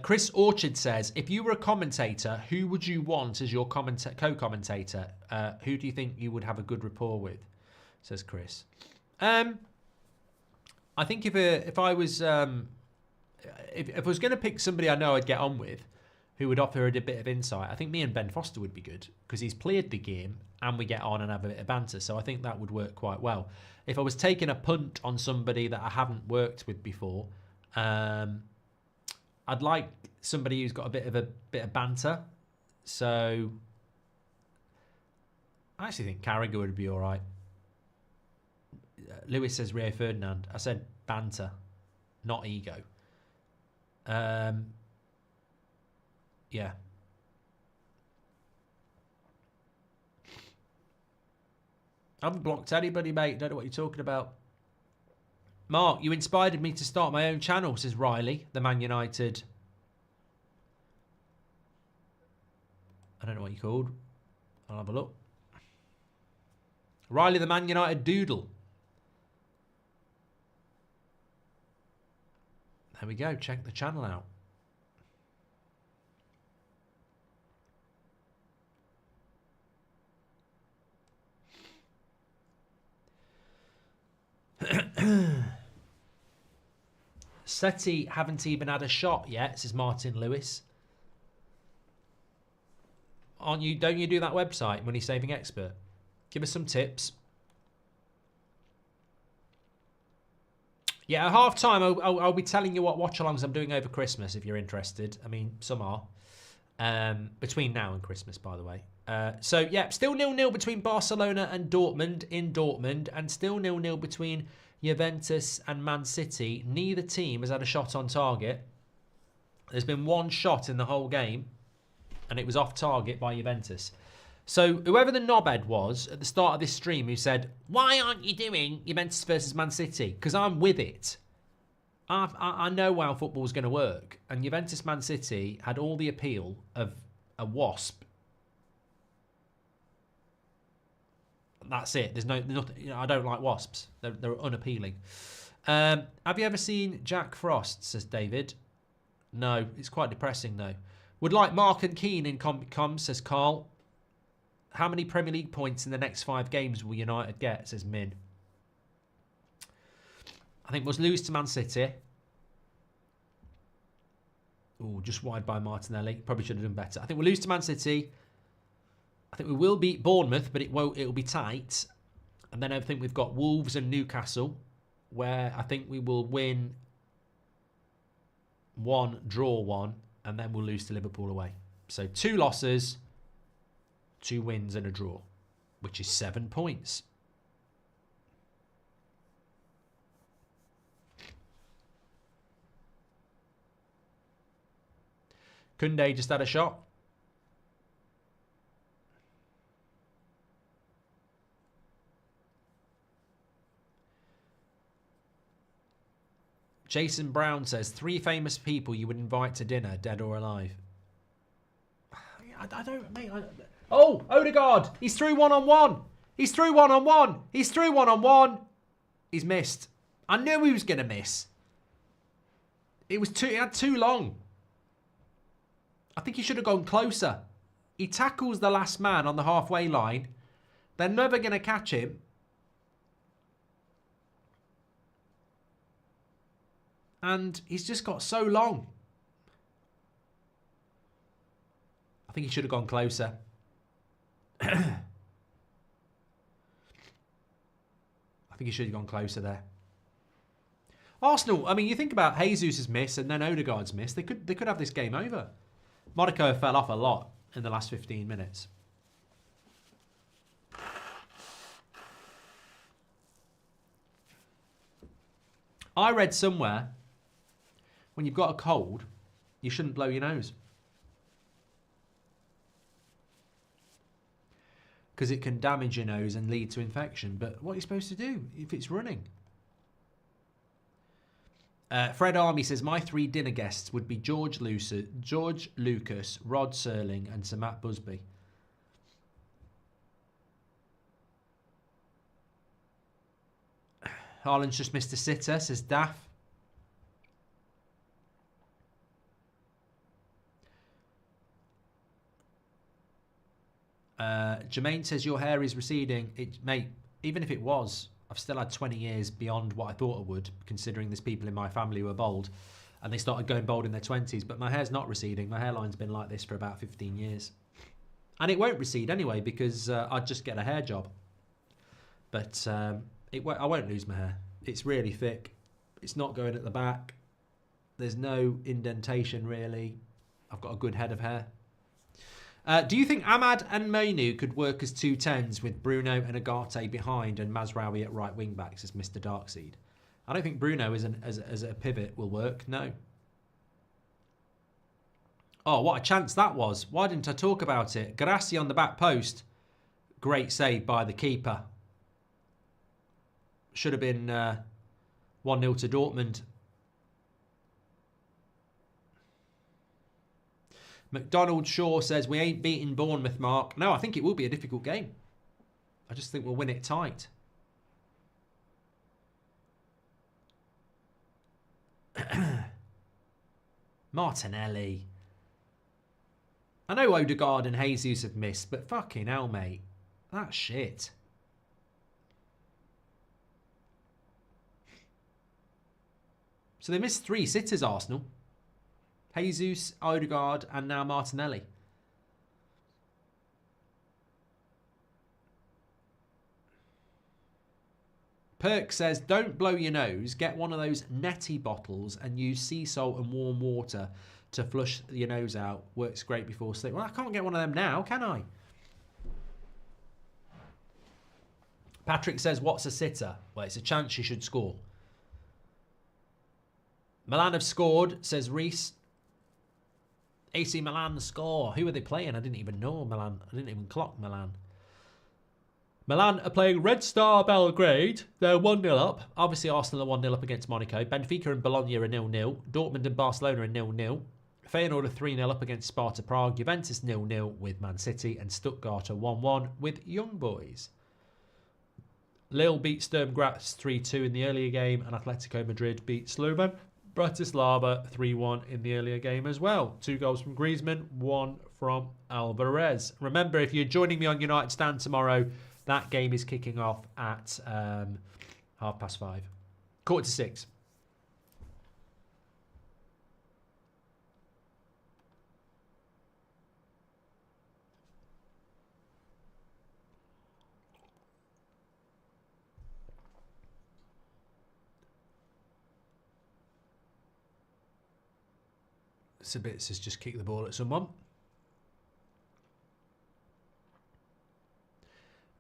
Chris Orchard says, if you were a commentator, who would you want as your co-commentator? Who do you think you would have a good rapport with? Says Chris. I think if I was... If I was going to pick somebody I know I'd get on with, who would offer a bit of insight, I think me and Ben Foster would be good, because he's played the game and we get on and have a bit of banter. So I think that would work quite well. If I was taking a punt on somebody that I haven't worked with before, I'd like somebody who's got a bit of banter. So I actually think Carragher would be all right. Lewis says Rio Ferdinand. I said banter, not ego. Yeah. I haven't blocked anybody, mate. Don't know what you're talking about. Mark, you inspired me to start my own channel, says Riley, the Man United. I don't know what you're called. I'll have a look. Riley, the Man United Doodle. There we go. Check the channel out. SETI haven't even had a shot yet, says Martin Lewis. Don't you do that website, Money Saving Expert? Give us some tips. Yeah, at half time, I'll be telling you what watch-alongs I'm doing over Christmas, if you're interested. I mean, some are. Between now and Christmas, by the way. So, yeah, still 0-0 between Barcelona and Dortmund in Dortmund, and still 0-0 between Juventus and Man City. Neither team has had a shot on target. There's been one shot in the whole game, and it was off target by Juventus. So whoever the knobhead was at the start of this stream who said, why aren't you doing Juventus versus Man City? Because I'm with it. I know how football's going to work. And Juventus Man City had all the appeal of a wasp. That's it. There's nothing. You know, I don't like wasps. They're unappealing. Have you ever seen Jack Frost, says David? No, it's quite depressing though. Would like Mark and Keane in com, says Carl. How many Premier League points in the next 5 games will United get, says Min. I think we'll lose to Man City. Oh, just wide by Martinelli. Probably should have done better. I think we'll lose to Man City. I think we will beat Bournemouth, but it'll be tight. And then I think we've got Wolves and Newcastle, where I think we will win 1, draw 1, and then we'll lose to Liverpool away. So 2 losses, 2 wins and a draw, which is 7 points. Koundé just had a shot. Jason Brown says 3 famous people you would invite to dinner, dead or alive. I don't, mate. Oh, Odegaard. He's through 1-on-1. He's through 1-on-1. He's through 1-on-1. He's missed. I knew he was going to miss. It had too long. I think he should have gone closer. He tackles the last man on the halfway line. They're never going to catch him. And he's just got so long. I think he should have gone closer. I think he should have gone closer there. Arsenal, I mean, you think about Jesus' miss and then Odegaard's miss. They could have this game over. Monaco fell off a lot in the last 15 minutes. I read somewhere, when you've got a cold, you shouldn't blow your nose. Because it can damage your nose and lead to infection. But what are you supposed to do if it's running? Fred Army says, my 3 dinner guests would be George Lucas, Rod Serling and Sir Matt Busby. Haaland's just missed a sitter, says Daff. Jermaine says, your hair is receding. Mate, even if it was, I've still had 20 years beyond what I thought I would, considering there's people in my family who are bald, and they started going bald in their 20s, but my hair's not receding. My hairline's been like this for about 15 years. And it won't recede anyway, because I'd just get a hair job. But I won't lose my hair. It's really thick. It's not going at the back. There's no indentation, really. I've got a good head of hair. Do you think Ahmad and Mainu could work as 2 10s with Bruno and Agate behind and Mazraoui at right wing backs as Mr. Darkseed? I don't think Bruno as a pivot will work, no. Oh, what a chance that was. Why didn't I talk about it? Garassi on the back post. Great save by the keeper. Should have been 1-0 to Dortmund. McDonald Shaw says, we ain't beating Bournemouth, Mark. No, I think it will be a difficult game. I just think we'll win it tight. Martinelli. I know Odegaard and Jesus have missed, but fucking hell, mate. That's shit. So they missed 3 sitters, Arsenal. Jesus, Odegaard, and now Martinelli. Perk says, don't blow your nose. Get one of those Netty bottles and use sea salt and warm water to flush your nose out. Works great before sleep. Well, I can't get one of them now, can I? Patrick says, what's a sitter? Well, it's a chance you should score. Milan have scored, says Reese. AC Milan score. Who are they playing? I didn't even know Milan. I didn't even clock Milan. Milan are playing Red Star Belgrade. They're 1-0 up. Obviously, Arsenal are 1-0 up against Monaco. Benfica and Bologna are 0-0. Dortmund and Barcelona are 0-0. Feyenoord are 3-0 up against Sparta Prague. Juventus 0-0 with Man City. And Stuttgart are 1-1 with Young Boys. Lille beat Sturm Graz 3-2 in the earlier game. And Atletico Madrid beat Slovan Bratislava 3-1 in the earlier game as well. 2 goals from Griezmann, 1 from Alvarez. Remember, if you're joining me on United Stand tomorrow, that game is kicking off at 5:30. 5:45. Sabitz has just kicked the ball at someone.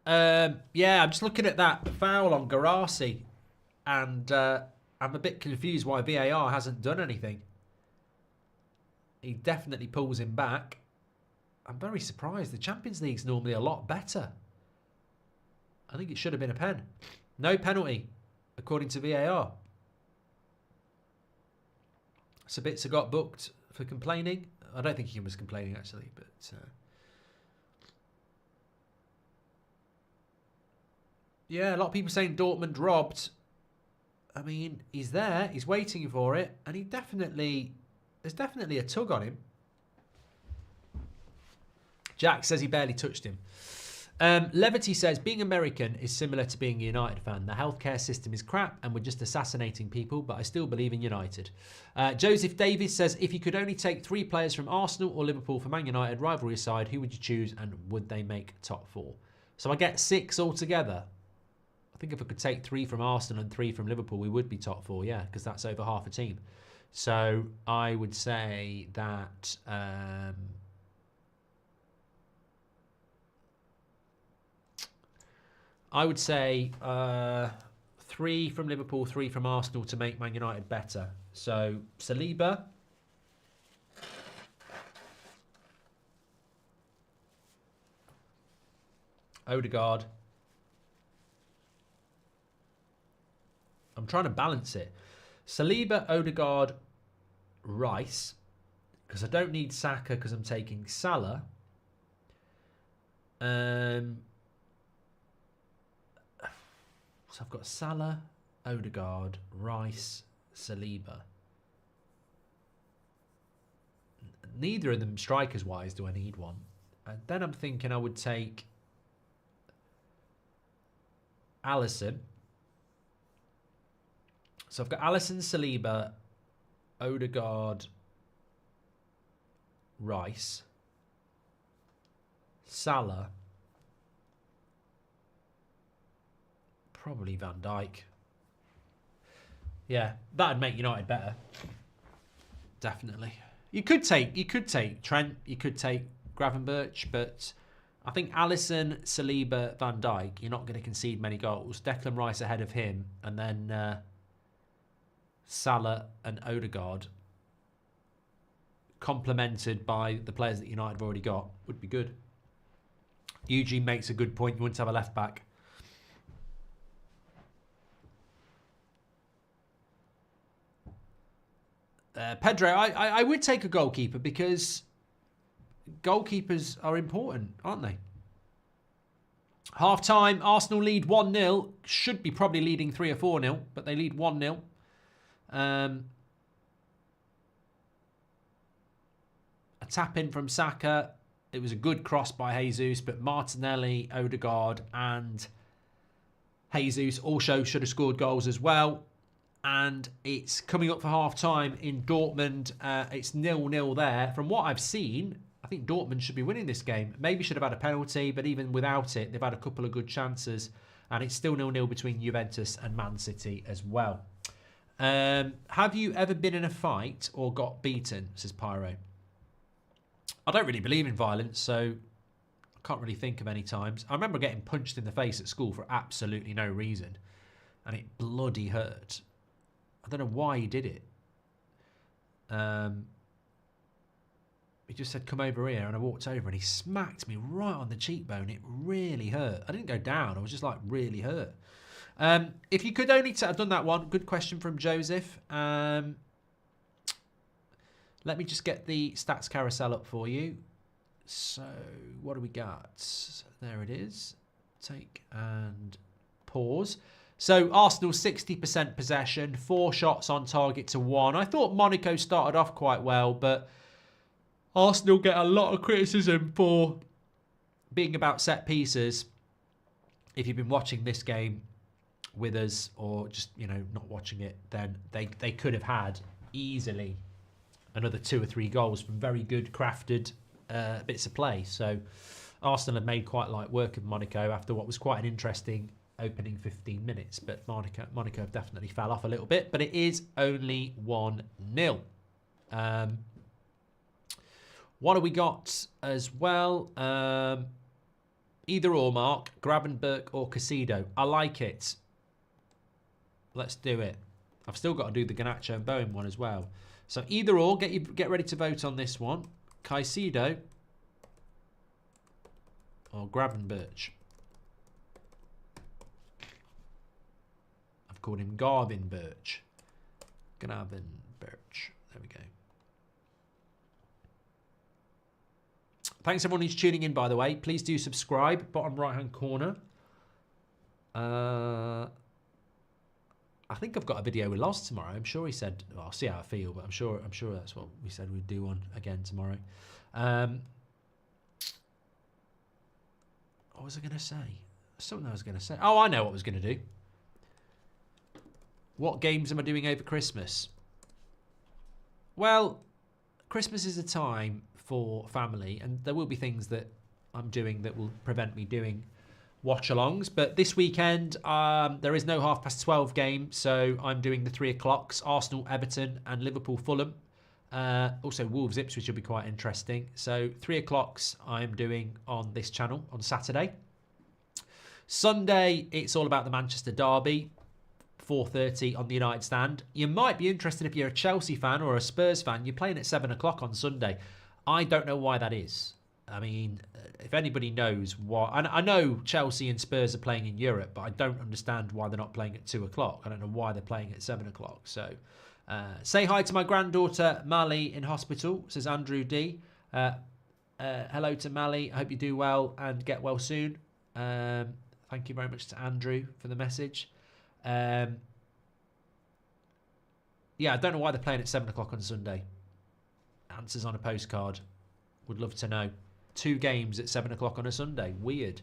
Yeah, I'm just looking at that foul on Garassi, and I'm a bit confused why VAR hasn't done anything. He definitely pulls him back. I'm very surprised. The Champions League's normally a lot better. I think it should have been a pen. No penalty, according to VAR. Sabitzer got booked for complaining. I don't think he was complaining, actually, but... yeah, a lot of people saying Dortmund robbed. I mean, he's there. He's waiting for it. And there's definitely a tug on him. Jack says he barely touched him. Levity says, being American is similar to being a United fan. The healthcare system is crap and we're just assassinating people, but I still believe in United. Joseph Davis says, if you could only take 3 players from Arsenal or Liverpool for Man United rivalry aside, who would you choose and would they make top 4? So I get 6 altogether. I think if I could take 3 from Arsenal and 3 from Liverpool, we would be top 4, yeah, because that's over half a team. So I would say that... I would say 3 from Liverpool, 3 from Arsenal to make Man United better. So Saliba, Odegaard. I'm trying to balance it. Saliba, Odegaard, Rice, because I don't need Saka because I'm taking Salah. So I've got Salah, Odegaard, Rice, Saliba. Neither of them strikers-wise do I need one. And then I'm thinking I would take Alisson. So I've got Alisson, Saliba, Odegaard, Rice, Salah, probably Van Dijk. Yeah, that'd make United better. Definitely. You could take Trent, you could take Gravenberch, but I think Alisson, Saliba, Van Dijk, you're not going to concede many goals. Declan Rice ahead of him, and then Salah and Odegaard, complemented by the players that United have already got, would be good. Eugene makes a good point. You wouldn't have a left back. Pedro, I would take a goalkeeper because goalkeepers are important, aren't they? Half-time, Arsenal lead 1-0. Should be probably leading 3 or 4-0, but they lead 1-0. A tap-in from Saka. It was a good cross by Jesus, but Martinelli, Odegaard and Jesus also should have scored goals as well. And it's coming up for half-time in Dortmund. It's 0-0 there. From what I've seen, I think Dortmund should be winning this game. Maybe should have had a penalty, but even without it, they've had a couple of good chances. And it's still 0-0 between Juventus and Man City as well. Have you ever been in a fight or got beaten, says Pyro? I don't really believe in violence, so I can't really think of any times. I remember getting punched in the face at school for absolutely no reason. And it bloody hurt. I don't know why he did it. He just said, come over here. And I walked over and he smacked me right on the cheekbone. It really hurt. I didn't go down. I was just like really hurt. If you could only... I've done that one. Good question from Joseph. Let me just get the stats carousel up for you. So, what do we got? There it is. Take and pause. So, Arsenal 60% possession, 4 shots on target to 1. I thought Monaco started off quite well, but Arsenal get a lot of criticism for being about set pieces. If you've been watching this game with us or just, you know, not watching it, then they could have had easily another 2 or 3 goals from very good crafted bits of play. So, Arsenal have made quite light work of Monaco after what was quite an interesting opening 15 minutes, but Monaco have definitely fell off a little bit, but it is only 1-0. What have we got as well? Either or, Mark, Gravenberch or Casido. I like it. Let's do it. I've still got to do the Garnacho and Bowen one as well. So either or, get ready to vote on this one. Caicedo or Gravenberch. Called him Garvin Birch. Gravenberch. There we go. Thanks everyone who's tuning in, by the way. Please do subscribe, bottom right-hand corner. I think I've got a video with Loz tomorrow. I'm sure he said, well, I'll see how I feel, but I'm sure that's what we said we'd do one again tomorrow. What was I going to say? Something I was going to say. Oh, I know what I was going to do. What games am I doing over Christmas? Well, Christmas is a time for family, and there will be things that I'm doing that will prevent me doing watch-alongs. But this weekend, there is no 12:30 game, so I'm doing the 3 o'clocks, Arsenal, Everton, and Liverpool, Fulham. Also, Wolves, Ipswich will be quite interesting. So 3 o'clocks I'm doing on this channel on Saturday. Sunday, it's all about the Manchester derby. 4:30 on the United stand. You might be interested if you're a Chelsea fan or a Spurs fan. You're playing at 7 o'clock on Sunday. I don't know why that is. I mean, if anybody knows why... I know Chelsea and Spurs are playing in Europe, but I don't understand why they're not playing at 2 o'clock. I don't know why they're playing at 7 o'clock. So, say hi to my granddaughter, Mally, in hospital, says Andrew D. Hello to Mally. I hope you do well and get well soon. Thank you very much to Andrew for the message. Yeah, I don't know why they're playing at 7 o'clock on Sunday. Answers on a postcard. Would love to know. 2 games at 7 o'clock on a Sunday. Weird.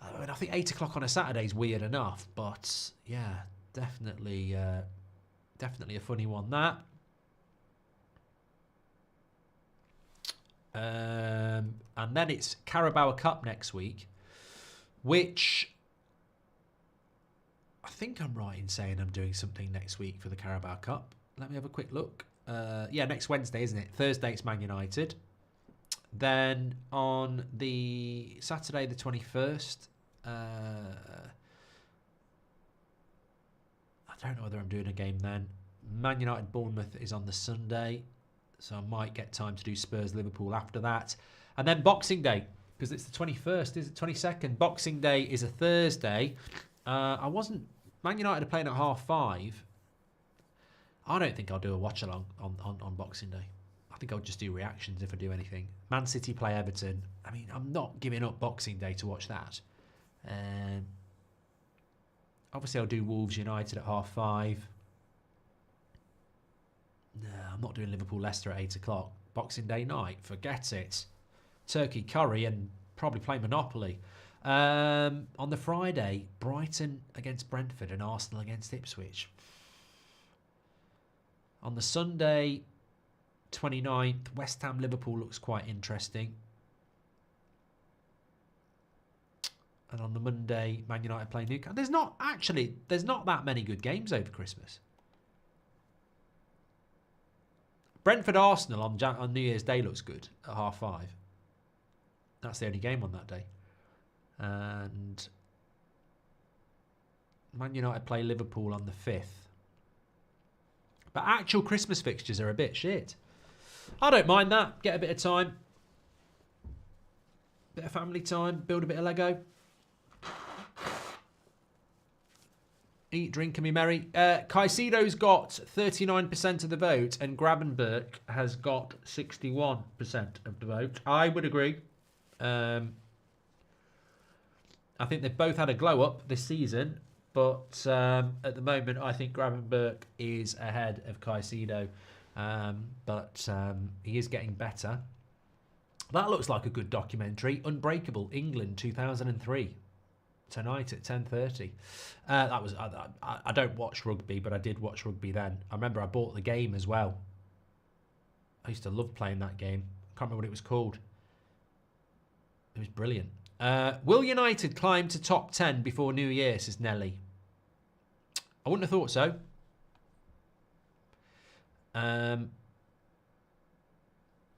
I mean, I think 8 o'clock on a Saturday is weird enough, but yeah, definitely a funny one, that. And then it's Carabao Cup next week, which... I think I'm right in saying I'm doing something next week for the Carabao Cup. Let me have a quick look. Yeah, next Wednesday, isn't it? Thursday, it's Man United. Then on the Saturday, the 21st, I don't know whether I'm doing a game then. Man United Bournemouth is on the Sunday, so I might get time to do Spurs Liverpool after that. And then Boxing Day, because it's the 21st, is it 22nd? Boxing Day is a Thursday. Man United are playing at 5:30. I don't think I'll do a watch along on Boxing Day. I think I'll just do reactions if I do anything. Man City play Everton. I mean, I'm not giving up Boxing Day to watch that. Obviously, I'll do Wolves United at 5:30. No, I'm not doing Liverpool Leicester at 8 o'clock. Boxing Day night, forget it. Turkey curry and probably play Monopoly. On the Friday, Brighton against Brentford and Arsenal against Ipswich. On the Sunday, 29th, West Ham Liverpool looks quite interesting. And on the Monday, Man United play Newcastle. There's not that many good games over Christmas. Brentford Arsenal on New Year's Day looks good at 5:30. That's the only game on that day. And Man United play Liverpool on the 5th. But actual Christmas fixtures are a bit shit. I don't mind that. Get a bit of time. Bit of family time. Build a bit of Lego. Eat, drink, and be merry. Caicedo's got 39% of the vote and Gravenberch has got 61% of the vote. I would agree. I think they've both had a glow up this season, but at the moment I think Gravenberch is ahead of Caicedo, but he is getting better. That looks like a good documentary. Unbreakable, England 2003, tonight at 10:30. That was I don't watch rugby, but I did watch rugby then. I remember I bought the game as well. I used to love playing that game. Can't remember what it was called. It was brilliant. Will United climb to top 10 before New Year, says Nelly. I wouldn't have thought so.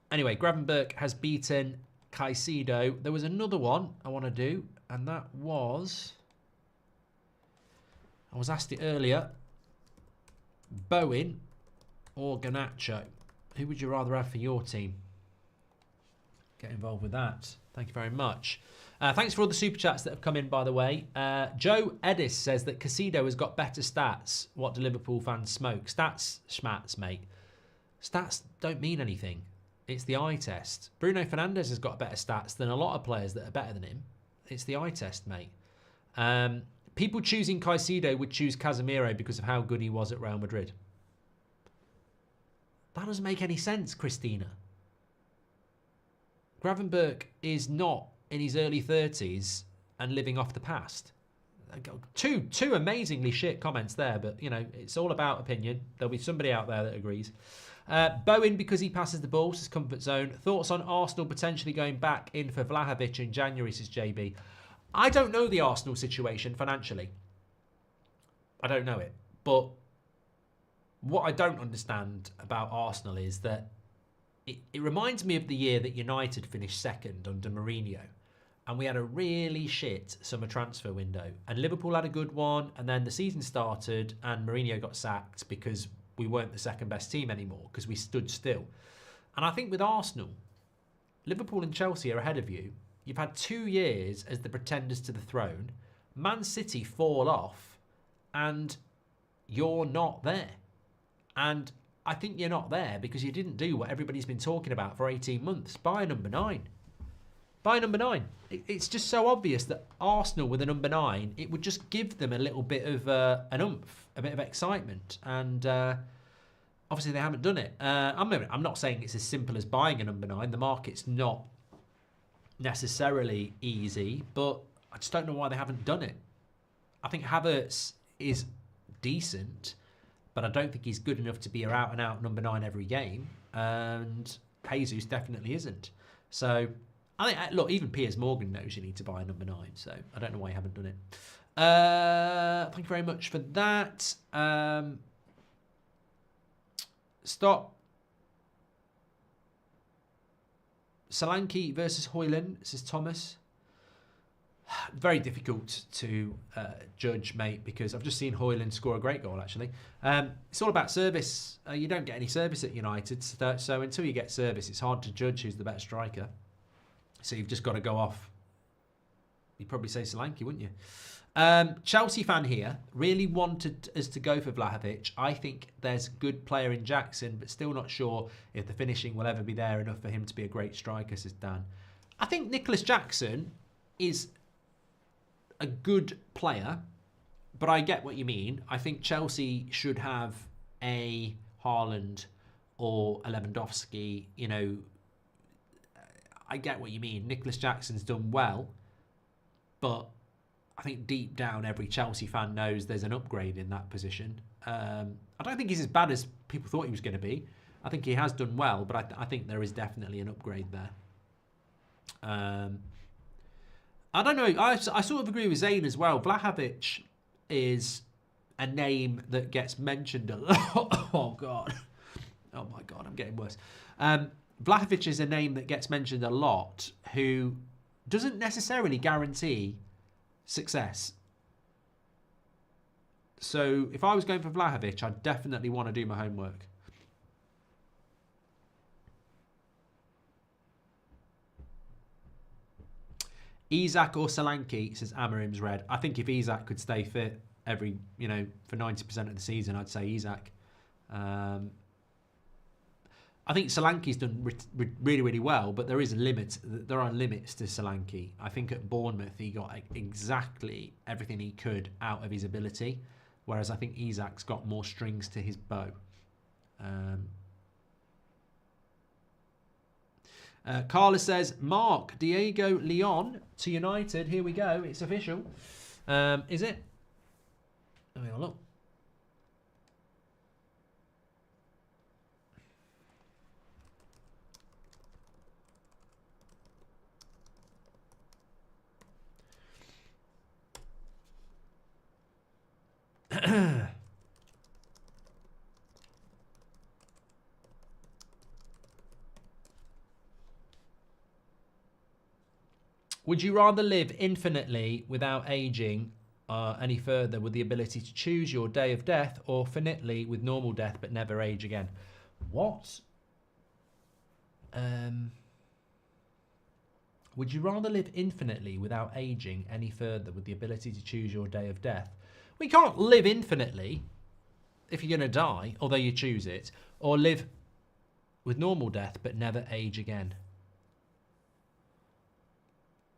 Anyway, Gravenberch has beaten Caicedo. There was another one I want to do, and that was... I was asked it earlier. Bowen or Garnacho? Who would you rather have for your team? Get involved with that. Thank you very much. Thanks for all the super chats that have come in, by the way. Joe Edis says that Caicedo has got better stats. What do Liverpool fans smoke? Stats, schmats, mate. Stats don't mean anything. It's the eye test. Bruno Fernandes has got better stats than a lot of players that are better than him. It's the eye test, mate. People choosing Caicedo would choose Casemiro because of how good he was at Real Madrid. That doesn't make any sense, Christina. Gravenberch is not in his early 30s and living off the past. Two amazingly shit comments there, but, you know, it's all about opinion. There'll be somebody out there that agrees. Bowen, because he passes the ball, says comfort zone. Thoughts on Arsenal potentially going back in for Vlahovic in January, says JB. I don't know the Arsenal situation financially. I don't know it. But what I don't understand about Arsenal is that it reminds me of the year that United finished second under Mourinho. And we had a really shit summer transfer window. And Liverpool had a good one. And then the season started and Mourinho got sacked because we weren't the second best team anymore because we stood still. And I think with Arsenal, Liverpool and Chelsea are ahead of you. You've had 2 years as the pretenders to the throne. Man City fall off and you're not there. And I think you're not there because you didn't do what everybody's been talking about for 18 months. Buy a number 9. Buy a number 9. It's just so obvious that Arsenal with a number 9, it would just give them a little bit of an oomph, a bit of excitement. And obviously they haven't done it. I'm not saying it's as simple as buying a number 9. The market's not necessarily easy, but I just don't know why they haven't done it. I think Havertz is decent, but I don't think he's good enough to be an out-and-out number 9 every game. And Jesus definitely isn't. So I think, look, even Piers Morgan knows you need to buy a number 9, so I don't know why you haven't done it. Thank you very much for that. Stop. Solanke versus Højlund, says Thomas. Very difficult to judge, mate, because I've just seen Højlund score a great goal, actually. It's all about service. You don't get any service at United, so until you get service, it's hard to judge who's the better striker. So you've just got to go off. You'd probably say Solanke, wouldn't you? Chelsea fan here really wanted us to go for Vlahovic. I think there's a good player in Jackson, but still not sure if the finishing will ever be there enough for him to be a great striker, says Dan. I think Nicholas Jackson is a good player, but I get what you mean. I think Chelsea should have a Haaland or a Lewandowski, you know. I get what you mean. Nicholas Jackson's done well, but I think deep down every Chelsea fan knows there's an upgrade in that position. I don't think he's as bad as people thought he was going to be. I think he has done well, but I think there is definitely an upgrade there. I don't know. I sort of agree with Zane as well. Vlahovic is a name that gets mentioned a lot. Oh, God. Oh, my God. I'm getting worse. Vlahovic is a name that gets mentioned a lot who doesn't necessarily guarantee success. So if I was going for Vlahovic, I'd definitely want to do my homework. Isak or Solanke, says Amarim's Red. I think if Isak could stay fit for 90% of the season, I'd say Isak. I think Solanke's done really, really well, but there is a limit. There are limits to Solanke. I think at Bournemouth he got exactly everything he could out of his ability, whereas I think Isak's got more strings to his bow. Carla says, Mark, Diego Leon to United. Here we go. It's official. Is it? Let me have a look. Would you rather live infinitely without aging any further with the ability to choose your day of death, or finitely with normal death but never age again? What? Would you rather live infinitely without aging any further with the ability to choose your day of death? We can't live infinitely if you're going to die, although you choose it, or live with normal death, but never age again.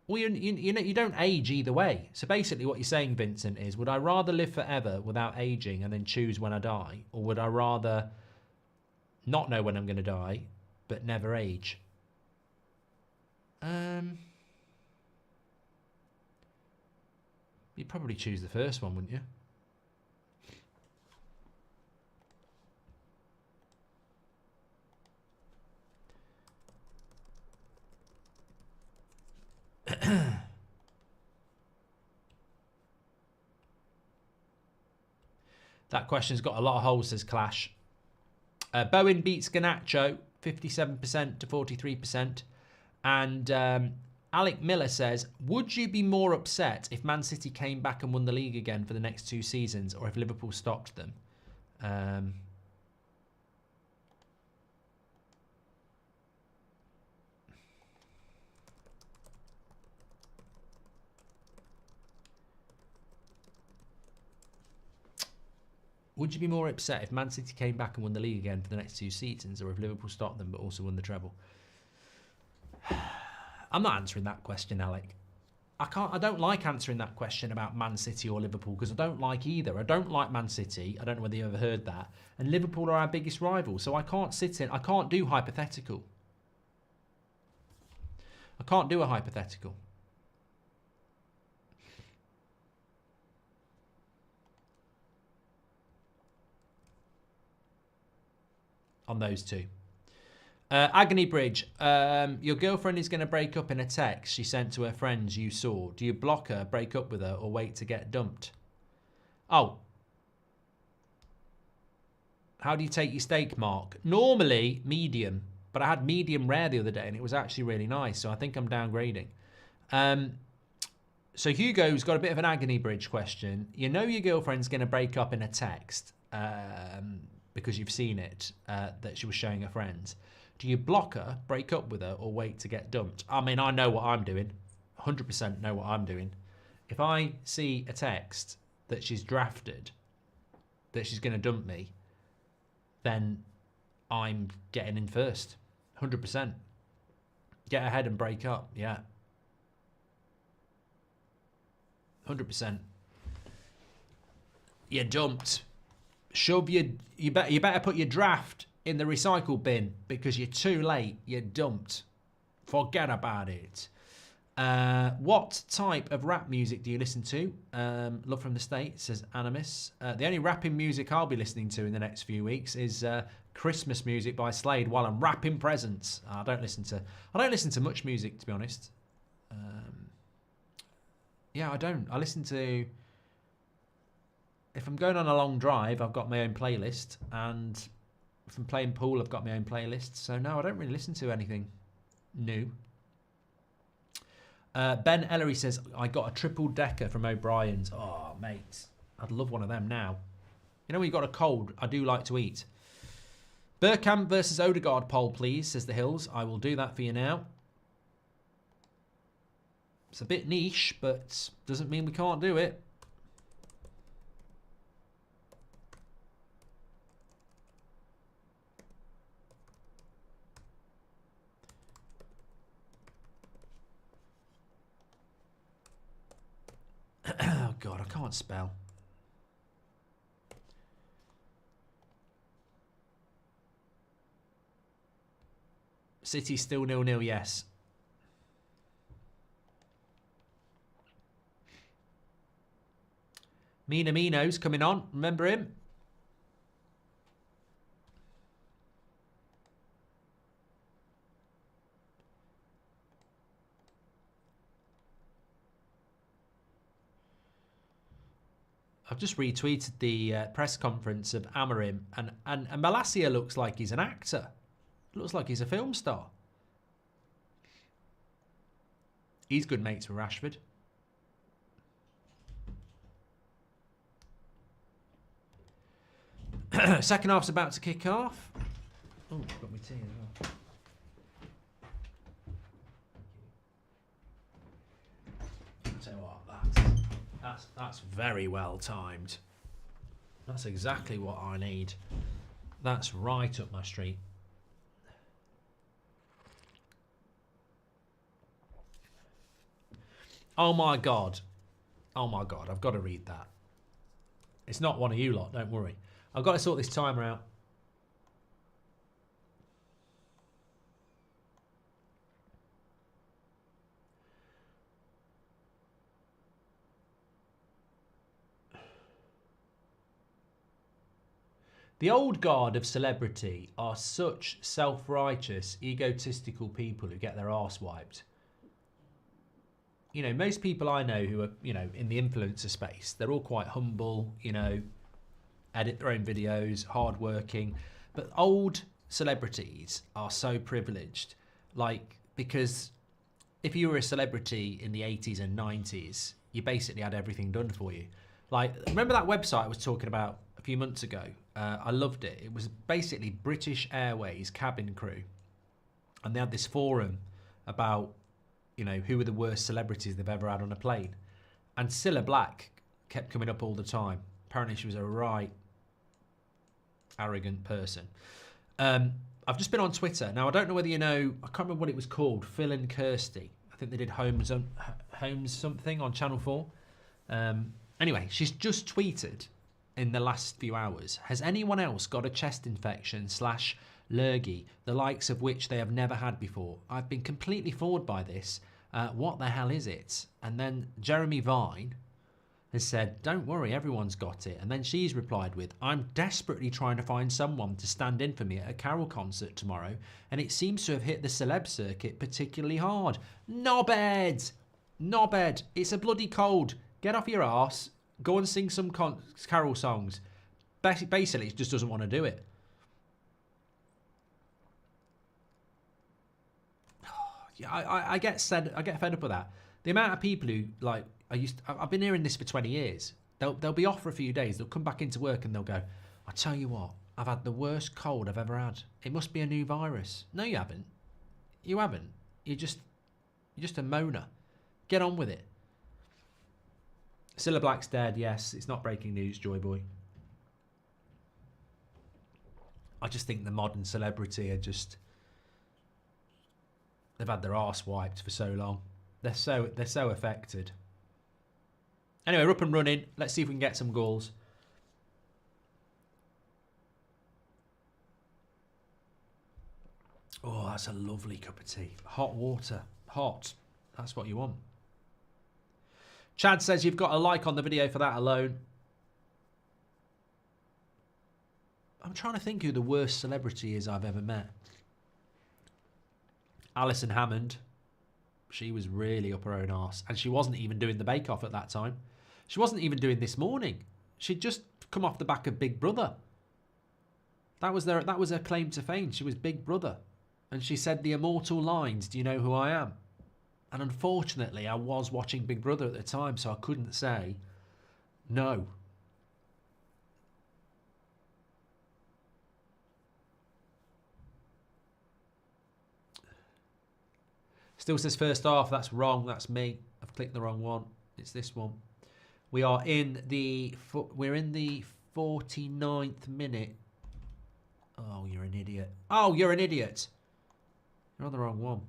Well, you don't age either way. So basically what you're saying, Vincent, is would I rather live forever without aging and then choose when I die? Or would I rather not know when I'm going to die, but never age? You'd probably choose the first one, wouldn't you? That question's got a lot of holes, says Clash. Bowen beats Garnacho 57% to 43%. And Alec Miller says, would you be more upset if Man City came back and won the league again for the next 2 seasons, or if Liverpool stopped them? Would you be more upset if Man City came back and won the league again for the next 2 seasons, or if Liverpool stopped them but also won the treble? I'm not answering that question, Alec. I don't like answering that question about Man City or Liverpool, because I don't like either. I don't like Man City. I don't know whether you ever heard that. And Liverpool are our biggest rival, so I can't do hypothetical. I can't do a hypothetical. On those two. Agony Bridge, your girlfriend is going to break up in a text she sent to her friends you saw. Do you block her, break up with her, or wait to get dumped? Oh. How do you take your steak, Mark? Normally, medium. But I had medium rare the other day, and it was actually really nice, so I think I'm downgrading. So Hugo's got a bit of an Agony Bridge question. You know your girlfriend's going to break up in a text because you've seen it, that she was showing her friends. Do you block her, break up with her, or wait to get dumped? I mean, I know what I'm doing. 100% know what I'm doing. If I see a text that she's drafted, that she's going to dump me, then I'm getting in first. 100%. Get ahead and break up, yeah. 100%. You're dumped. Shove you better put your draft in the recycle bin, because you're too late. You're dumped. Forget about it. What type of rap music do you listen to? Love from the States, says Animus. The only rapping music I'll be listening to in the next few weeks is Christmas music by Slade while I'm wrapping presents. I don't listen to much music, to be honest. Yeah, I don't. I listen to... If I'm going on a long drive, I've got my own playlist, and if I'm playing pool, I've got my own playlist. So no, I don't really listen to anything new. Ben Ellery says, I got a triple decker from O'Brien's. Oh, mate, I'd love one of them now. You know when you've got a cold, I do like to eat. Bergkamp versus Odegaard poll, please, says the Hills. I will do that for you now. It's a bit niche, but doesn't mean we can't do it. Oh, God, I can't spell. City still 0-0, yes. Minamino's coming on. Remember him? I've just retweeted the press conference of Amorim, and Malacia looks like he's an actor. Looks like he's a film star. He's good mates with Rashford. Second half's about to kick off. Oh, I've got my tea as well. I'll tell you what, that's very well timed. That's exactly what I need. That's right up my street. Oh my God. Oh my God, I've got to read that. It's not one of you lot, don't worry. I've got to sort this timer out. The old guard of celebrity are such self-righteous, egotistical people who get their arse wiped. You know, most people I know who are, you know, in the influencer space, they're all quite humble, you know, edit their own videos, hardworking. But old celebrities are so privileged, like, because if you were a celebrity in the 80s and 90s, you basically had everything done for you. Like, remember that website I was talking about a few months ago? I loved it. It was basically British Airways cabin crew. And they had this forum about, you know, who were the worst celebrities they've ever had on a plane. And Cilla Black kept coming up all the time. Apparently she was a right arrogant person. I've just been on Twitter. Now, I don't know whether you know, I can't remember what it was called, Phil and Kirsty. I think they did Homes something on Channel 4. Anyway, she's just tweeted in the last few hours, has anyone else got a chest infection / lurgy, the likes of which they have never had before? I've been completely floored by this. What the hell is it? And then Jeremy Vine has said, don't worry, everyone's got it. And then she's replied with, I'm desperately trying to find someone to stand in for me at a Carol concert tomorrow, and it seems to have hit the celeb circuit particularly hard. Knobhead! Knobhead! It's a bloody cold. Get off your arse. Go and sing some Carol songs. Basically, it just doesn't want to do it. Yeah, I get fed up with that. The amount of people who, like, I've been hearing this for 20 years. They'll be off for a few days. They'll come back into work and they'll go, I tell you what, I've had the worst cold I've ever had. It must be a new virus. No, you haven't. You haven't. You're just a moaner. Get on with it. Cilla Black's dead, yes. It's not breaking news, Joy Boy. I just think the modern celebrity are just... They've had their arse wiped for so long. They're so affected. Anyway, we're up and running. Let's see if we can get some goals. Oh, that's a lovely cup of tea. Hot water. Hot. That's what you want. Chad says you've got a like on the video for that alone. I'm trying to think who the worst celebrity is I've ever met. Alison Hammond. She was really up her own arse. And she wasn't even doing the Bake Off at that time. She wasn't even doing This Morning. She'd just come off the back of Big Brother. That was her claim to fame. She was Big Brother. And she said the immortal lines, do you know who I am? And unfortunately, I was watching Big Brother at the time, so I couldn't say no. Still says first half. That's wrong. That's me. I've clicked the wrong one. It's this one. We're in the 49th minute. Oh, you're an idiot. Oh, you're an idiot. You're on the wrong one.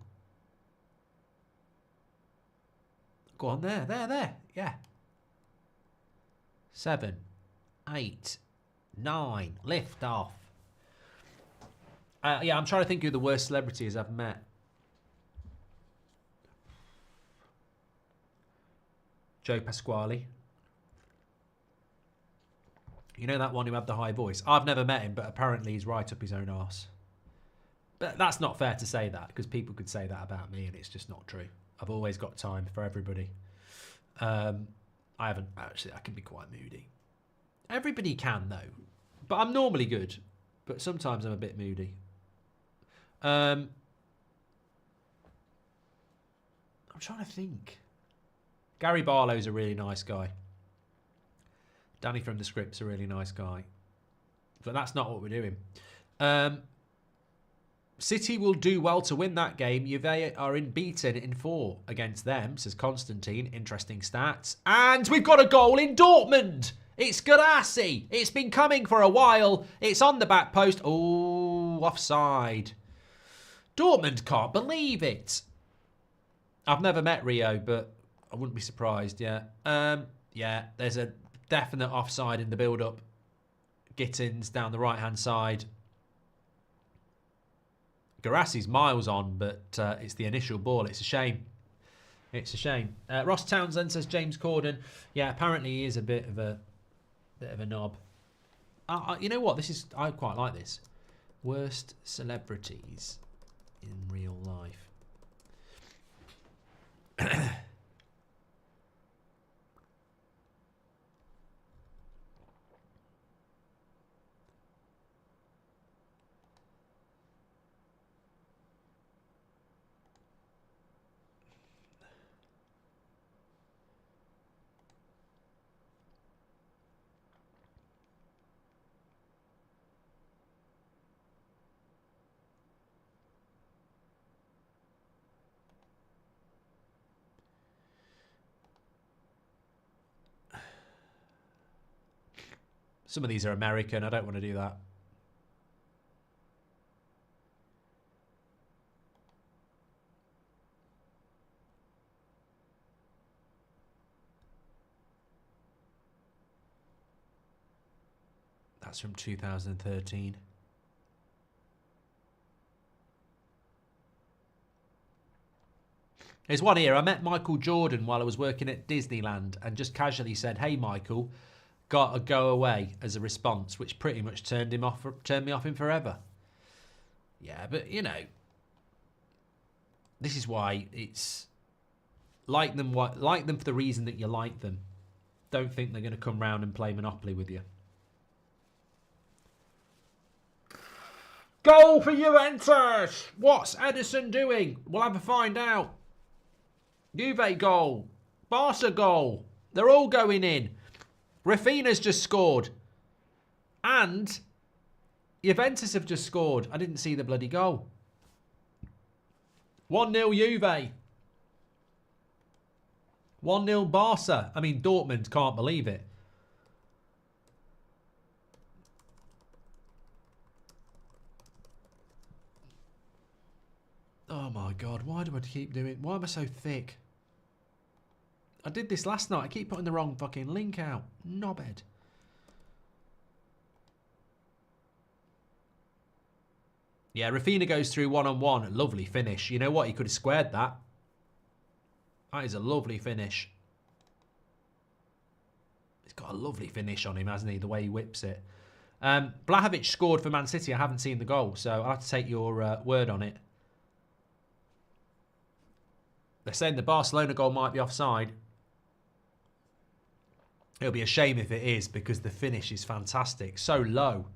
Go on, there. Yeah. 7, 8, 9. Lift off. Yeah, I'm trying to think who the worst celebrities I've met. Joe Pasquale. You know that one who had the high voice? I've never met him, but apparently he's right up his own arse. But that's not fair to say that, because people could say that about me and it's just not true. I've always got time for everybody. I haven't, actually, I can be quite moody. Everybody can, though. But I'm normally good. But sometimes I'm a bit moody. I'm trying to think. Gary Barlow's a really nice guy. Danny from the Script's a really nice guy. But that's not what we're doing. City will do well to win that game. Juve are unbeaten in 4 against them, says Constantine. Interesting stats. And we've got a goal in Dortmund. It's Garassi. It's been coming for a while. It's on the back post. Oh, offside. Dortmund can't believe it. I've never met Rio, but I wouldn't be surprised, yeah. Yeah, there's a definite offside in the build-up. Gittins down the right-hand side. Garassi's miles on, but it's the initial ball. It's a shame. It's a shame. Ross Townsend says James Corden. Yeah, apparently he is a bit of a knob. You know what? I quite like this. Worst celebrities in real life. Some of these are American. I don't want to do that. That's from 2013. There's one here. I met Michael Jordan while I was working at Disneyland and just casually said, "Hey, Michael, gotta go away," as a response, which pretty much turned me off him forever. Yeah, but you know, this is why it's like them for the reason that you like them. Don't think they're going to come round and play Monopoly with you. Goal for Juventus! What's Edison doing? We'll have to find out. Juve goal. Barca goal. They're all going in. Rafinha's just scored. And Juventus have just scored. I didn't see the bloody goal. 1-0 Juve. 1-0 Barca. I mean, Dortmund can't believe it. Oh my God, why do I keep doing... Why am I so thick? I did this last night. I keep putting the wrong fucking link out. Knobhead. Yeah, Rafinha goes through one-on-one. Lovely finish. You know what? He could have squared that. That is a lovely finish. He's got a lovely finish on him, hasn't he? The way he whips it. Blahovic scored for Man City. I haven't seen the goal, so I'll have to take your word on it. They're saying the Barcelona goal might be offside. It'll be a shame if it is, because the finish is fantastic. So low.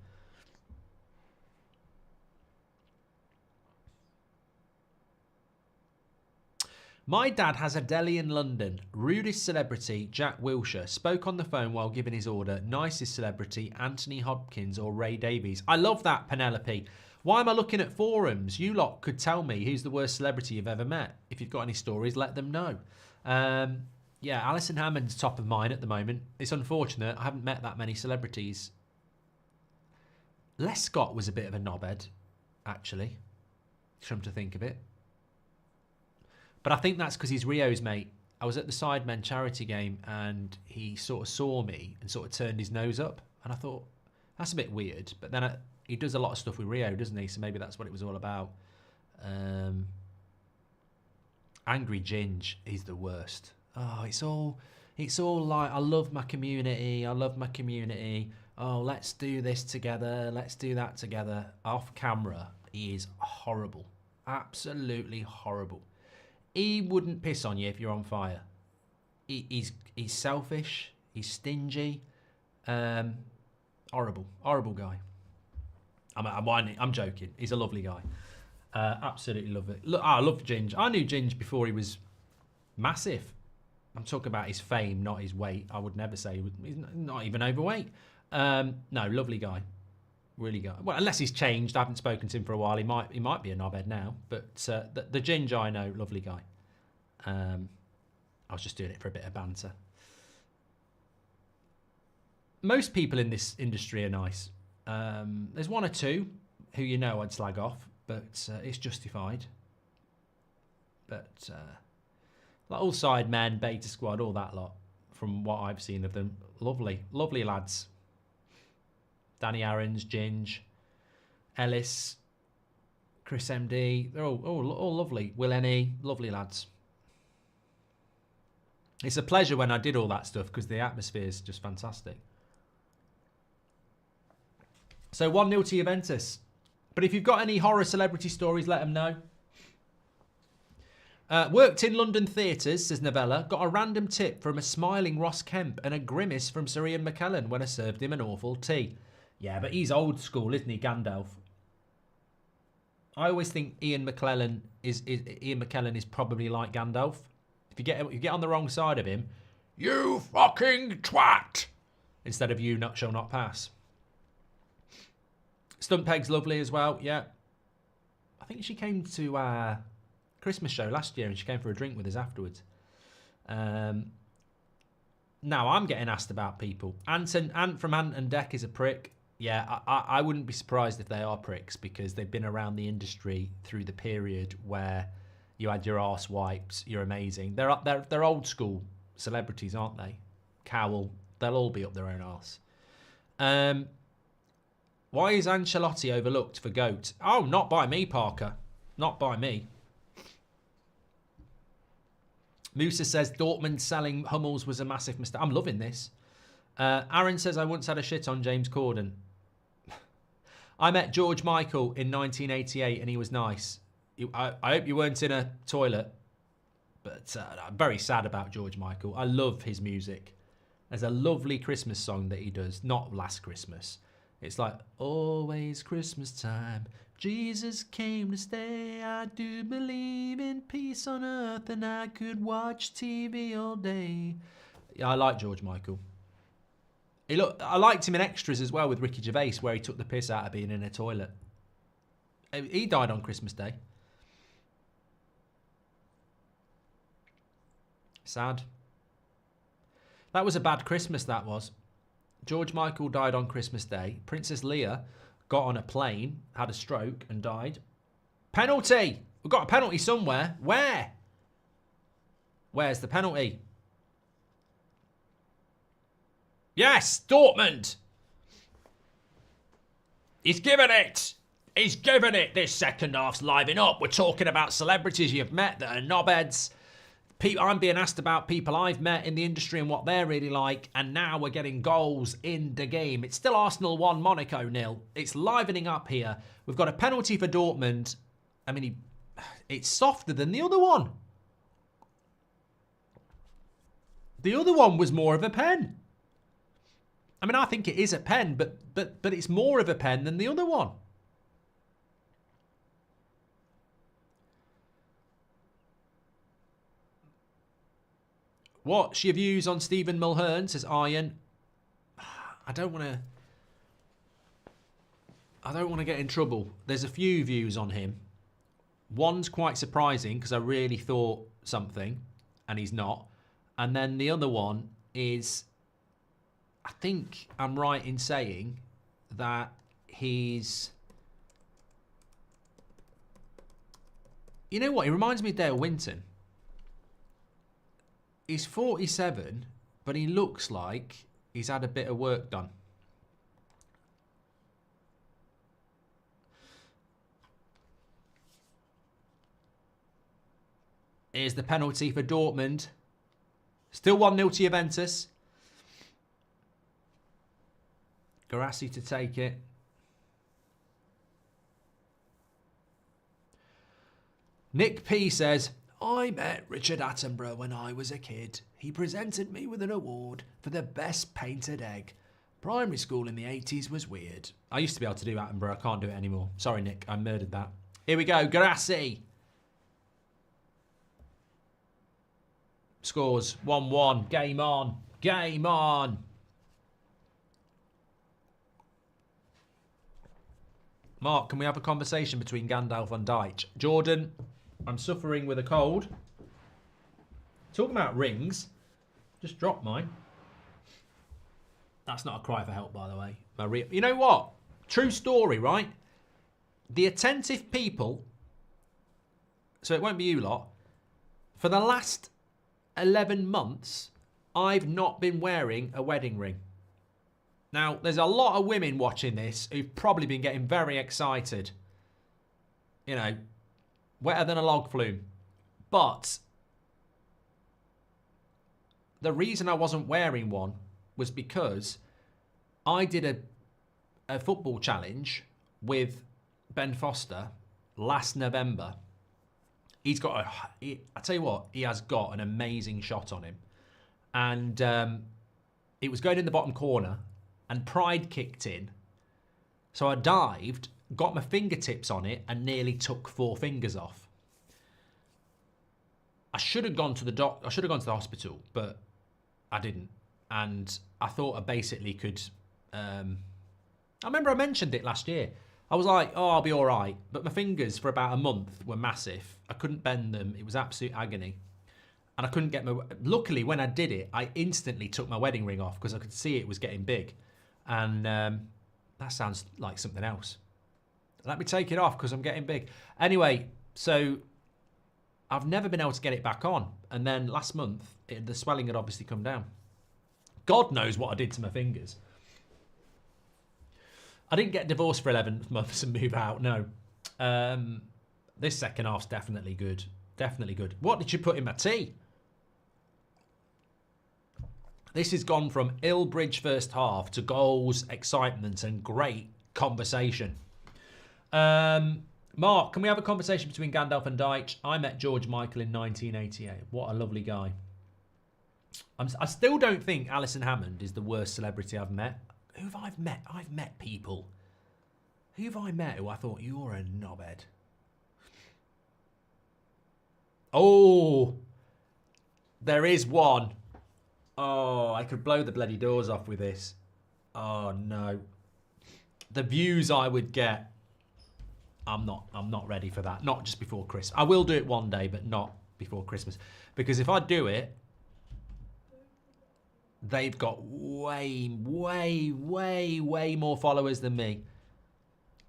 My dad has a deli in London. Rudest celebrity, Jack Wilshere, spoke on the phone while giving his order. Nicest celebrity, Anthony Hopkins or Ray Davies. I love that, Penelope. Why am I looking at forums? You lot could tell me who's the worst celebrity you've ever met. If you've got any stories, let them know. Yeah, Alison Hammond's top of mind at the moment. It's unfortunate. I haven't met that many celebrities. Les Scott was a bit of a knobhead, actually. Come to think of it. But I think that's because he's Rio's mate. I was at the Sidemen charity game and he sort of saw me and sort of turned his nose up. And I thought, that's a bit weird. But then he does a lot of stuff with Rio, doesn't he? So maybe that's what it was all about. Angry Ginge, he's the worst. Oh, it's all like, I love my community. I love my community. Oh, let's do this together. Let's do that together. Off camera, he is horrible. Absolutely horrible. He wouldn't piss on you if you're on fire. He's selfish. He's stingy. Horrible guy. I'm joking. He's a lovely guy. Absolutely love it. Look, I love Ginge. I knew Ginge before he was massive. I'm talking about his fame, not his weight. I would never say he's not even overweight. No, lovely guy. Really guy. Well, unless he's changed. I haven't spoken to him for a while. He might be a knobhead now. But the Ginge I know, lovely guy. I was just doing it for a bit of banter. Most people in this industry are nice. There's one or two who you know I'd slag off, but it's justified. But Like all side men, beta squad, all that lot. From what I've seen of them, lovely, lovely lads. Danny Aarons, Ginge, Ellis, Chris MD, they're all lovely. Will Ennie, lovely lads. It's a pleasure when I did all that stuff because the atmosphere is just fantastic. So 1-0 to Juventus. But if you've got any horror celebrity stories, let them know. Worked in London theatres, says Novella. Got a random tip from a smiling Ross Kemp and a grimace from Sir Ian McKellen when I served him an awful tea. Yeah, but he's old school, isn't he, Gandalf? I always think Ian McKellen is probably like Gandalf. If you get on the wrong side of him, you fucking twat, instead of you shall not pass. Stunt Peg's lovely as well. Yeah, I think she came to Christmas show last year and she came for a drink with us afterwards. Now I'm getting asked about people. Ant from Ant and Dec is a prick. Yeah, I wouldn't be surprised if they are pricks because they've been around the industry through the period where you had your arse wiped. You're amazing. They're old school celebrities, aren't they? Cowell, they'll all be up their own arse. Why is Ancelotti overlooked for GOAT? Oh, not by me, Parker. Not by me. Musa says Dortmund selling Hummels was a massive mistake. I'm loving this. Aaron says I once had a shit on James Corden. I met George Michael in 1988 and he was nice. I hope you weren't in a toilet. But I'm very sad about George Michael. I love his music. There's a lovely Christmas song that he does. Not Last Christmas. It's like, always Christmas time. Jesus came to stay. I do believe in peace on earth and I could watch TV all day. Yeah, I like George Michael. I liked him in Extras as well with Ricky Gervais where he took the piss out of being in a toilet. He died on Christmas Day. Sad. That was a bad Christmas, that was. George Michael died on Christmas Day. Princess Leia got on a plane, had a stroke and died. Penalty! We've got a penalty somewhere. Where? Where's the penalty? Yes, Dortmund. He's given it. He's given it. This second half's living up. We're talking about celebrities you've met that are knobheads. I'm being asked about people I've met in the industry and what they're really like. And now we're getting goals in the game. It's still Arsenal 1, Monaco 0. It's livening up here. We've got a penalty for Dortmund. I mean, it's softer than the other one. The other one was more of a pen. I mean, I think it is a pen, but it's more of a pen than the other one. What's your views on Stephen Mulhern, says Iron. I don't want to get in trouble. There's a few views on him. One's quite surprising because I really thought something and he's not. And then the other one is, I think I'm right in saying that he's... You know what? He reminds me of Dale Winton. He's 47, but he looks like he's had a bit of work done. Here's the penalty for Dortmund. Still 1-0 to Juventus. Garassi to take it. Nick P says, I met Richard Attenborough when I was a kid. He presented me with an award for the best painted egg. Primary school in the 80s was weird. I used to be able to do Attenborough. I can't do it anymore. Sorry, Nick. I murdered that. Here we go. Garassi. Scores 1-1. Game on. Game on. Mark, can we have a conversation between Gandalf and Deitch? Jordan, I'm suffering with a cold. Talking about rings. Just dropped mine. That's not a cry for help, by the way. You know what? True story, right? The attentive people, so it won't be you lot, for the last 11 months, I've not been wearing a wedding ring. Now, there's a lot of women watching this who've probably been getting very excited. You know, wetter than a log flume. But the reason I wasn't wearing one was because I did a football challenge with Ben Foster last November. He's got I tell you what, he has got an amazing shot on him. And it was going in the bottom corner and pride kicked in. So I dived, got my fingertips on it and nearly took 4 fingers off. I should have gone to the hospital, but I didn't. And I thought I basically could... I remember I mentioned it last year. I was like, oh, I'll be all right. But my fingers for about a month were massive. I couldn't bend them. It was absolute agony. And I couldn't get my... Luckily, when I did it, I instantly took my wedding ring off because I could see it was getting big. And that sounds like something else. Let me take it off because I'm getting big. Anyway, so I've never been able to get it back on. And then last month, the swelling had obviously come down. God knows what I did to my fingers. I didn't get divorced for 11 months and move out, no. This second half's definitely good. Definitely good. What did you put in my tea? This has gone from ill bridge first half to goals, excitement and great conversation. Mark, can we have a conversation between Gandalf and Deitch? I met George Michael in 1988. What a lovely guy. I still don't think Alison Hammond is the worst celebrity I've met. Who have I met? I've met people. Who have I met who I thought, you're a knobhead? Oh, there is one. Oh, I could blow the bloody doors off with this. Oh, no. The views I would get. I'm not ready for that. Not just before Christmas. I will do it one day, but not before Christmas. Because if I do it, they've got way more followers than me.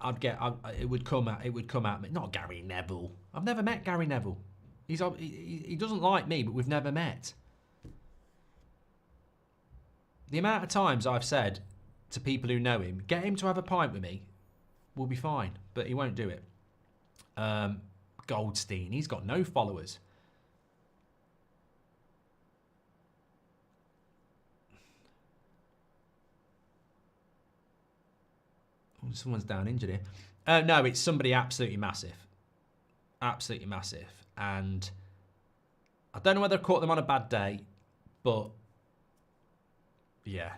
It would come at me. Not Gary Neville. I've never met Gary Neville. He doesn't like me, but we've never met. The amount of times I've said to people who know him, get him to have a pint with me, we'll be fine. But he won't do it. Goldstein, he's got no followers. Someone's down injured here. No, it's somebody absolutely massive. Absolutely massive. And I don't know whether I caught them on a bad day, but yeah.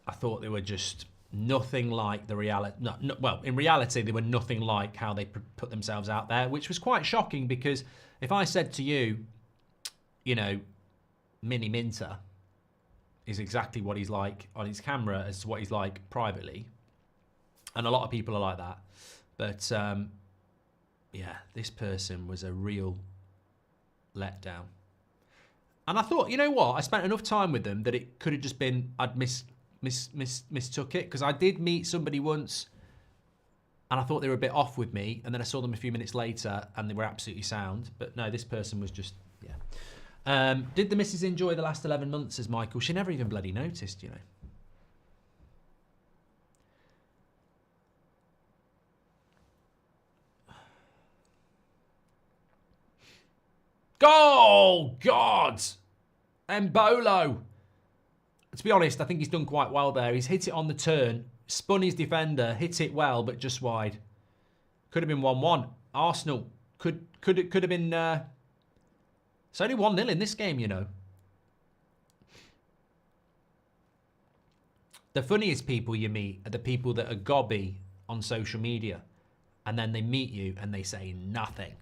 I thought they were just nothing like the reality. No, well, in reality, they were nothing like how they put themselves out there, which was quite shocking because if I said to you, you know, Mini Minter is exactly what he's like on his camera as to what he's like privately. And a lot of people are like that. But, yeah, this person was a real letdown. And I thought, you know what? I spent enough time with them that it could have just been I'd mistook it. Because I did meet somebody once and I thought they were a bit off with me. And then I saw them a few minutes later and they were absolutely sound. But no, this person was just, yeah. Did the missus enjoy the last 11 months, says Michael? She never even bloody noticed, you know. Oh, God! Embolo! To be honest, I think he's done quite well there. He's hit it on the turn, spun his defender, hit it well, but just wide. Could have been 1-1. Arsenal could have been... It's only 1-0 in this game, you know. The funniest people you meet are the people that are gobby on social media. And then they meet you and they say nothing.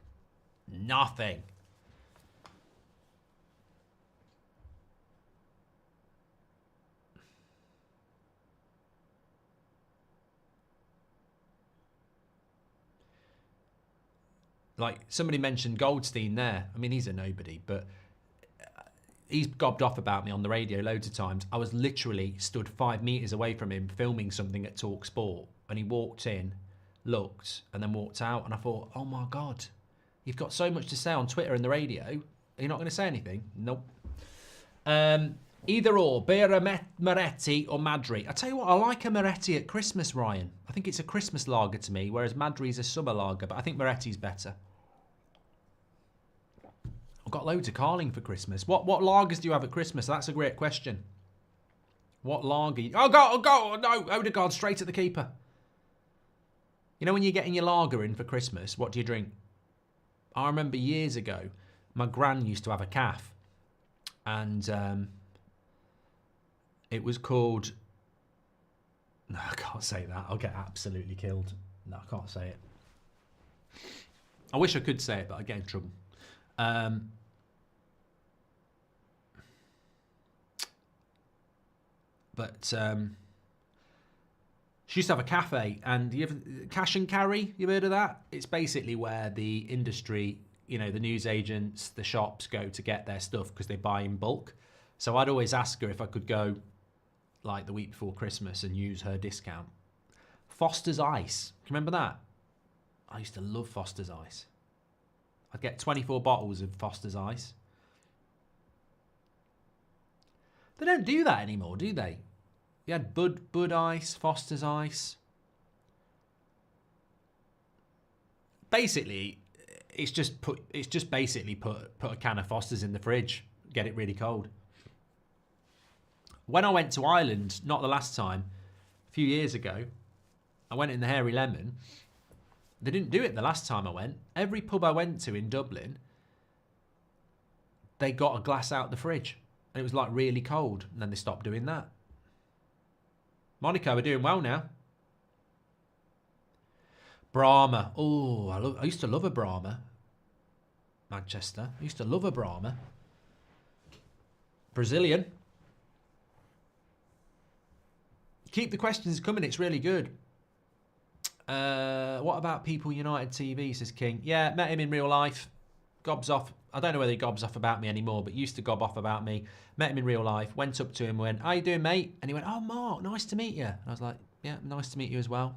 Nothing. Like, somebody mentioned Goldstein there. I mean, he's a nobody, but he's gobbed off about me on the radio loads of times. I was literally stood 5 meters away from him filming something at Talk Sport, and he walked in, looked, and then walked out, and I thought, oh my God, You've got so much to say on Twitter and the radio. Are you not going to say anything? Nope. Either or, beer Moretti or Madri. I tell you what, I like a Moretti at Christmas, Ryan. I think it's a Christmas lager to me, whereas Madri's a summer lager, but I think Moretti's better. I've got loads of Carling for Christmas. What lagers do you have at Christmas? That's a great question. What lager? No, Odegaard straight at the keeper. You know when you're getting your lager in for Christmas, what do you drink? I remember years ago, my gran used to have a calf. And it was called... No, I can't say that. I'll get absolutely killed. No, I can't say it. I wish I could say it, but I get in trouble. She used to have a cafe, and you have cash and carry. You've heard of that? It's basically where the industry, you know, the news agents, the shops go to get their stuff because they buy in bulk. So I'd always ask her if I could go like the week before Christmas and use her discount. Foster's Ice. Can you remember that? I used to love Foster's Ice. I'd get 24 bottles of Foster's Ice. They don't do that anymore, do they? You had Bud Ice, Foster's Ice. Basically, it's just basically put a can of Foster's in the fridge, get it really cold. When I went to Ireland, not the last time, a few years ago, I went in the Hairy Lemon. They didn't do it the last time I went. Every pub I went to in Dublin, they got a glass out the fridge. And it was like really cold. And then they stopped doing that. Monaco are doing well now. Brahma. Oh, I used to love a Brahma. Manchester. I used to love a Brahma. Brazilian. Keep the questions coming. It's really good. What about People United TV, says King. Yeah, met him in real life. Gobs off. I don't know whether he gobs off about me anymore, but used to gob off about me. Met him in real life. Went up to him, went, how you doing, mate? And he went, oh, Mark, nice to meet you. And I was like, yeah, nice to meet you as well.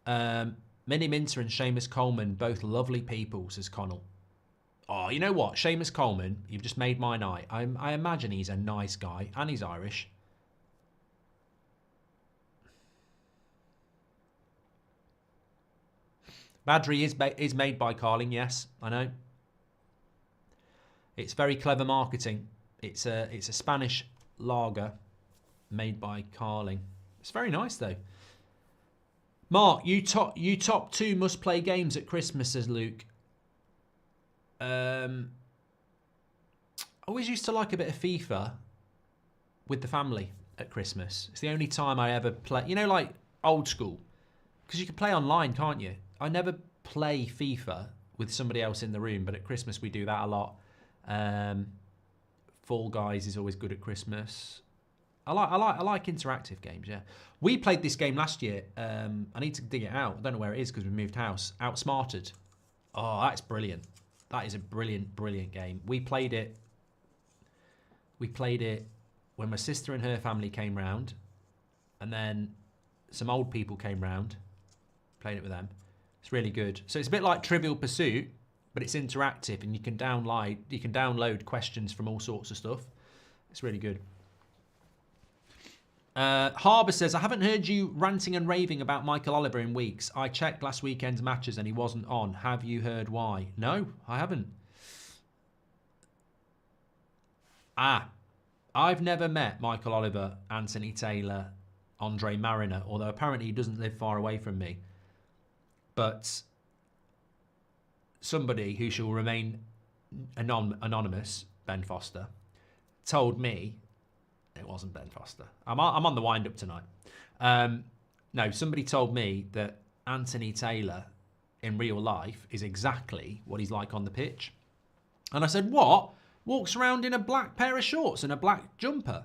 Minnie Minter and Seamus Coleman, both lovely people, says Connell. Oh, you know what? Seamus Coleman, you've just made my night. I imagine he's a nice guy, and he's Irish. Madri is made by Carling, yes, I know. It's very clever marketing. It's a Spanish lager made by Carling. It's very nice though. Mark, you top two must play games at Christmas, says Luke. I always used to like a bit of FIFA with the family at Christmas. It's the only time I ever play, you know, like old school, because you can play online, can't you? I never play FIFA with somebody else in the room, but at Christmas we do that a lot. Fall Guys is always good at Christmas. I like interactive games. Yeah, we played this game last year. I need to dig it out. I don't know where it is because we moved house. Outsmarted. Oh, that's brilliant. That is a brilliant game. We played it when my sister and her family came round, and then some old people came round. Played it with them. It's really good. So it's a bit like Trivial Pursuit, but it's interactive, and you can download questions from all sorts of stuff. It's really good. Harbour says, I haven't heard you ranting and raving about Michael Oliver in weeks. I checked last weekend's matches and he wasn't on. Have you heard why? No, I haven't. I've never met Michael Oliver, Anthony Taylor, Andre Mariner, although apparently he doesn't live far away from me. But somebody who shall remain anonymous, Ben Foster, told me it wasn't Ben Foster. I'm on the wind-up tonight. No, somebody told me that Anthony Taylor in real life is exactly what he's like on the pitch. And I said, what? Walks around in a black pair of shorts and a black jumper?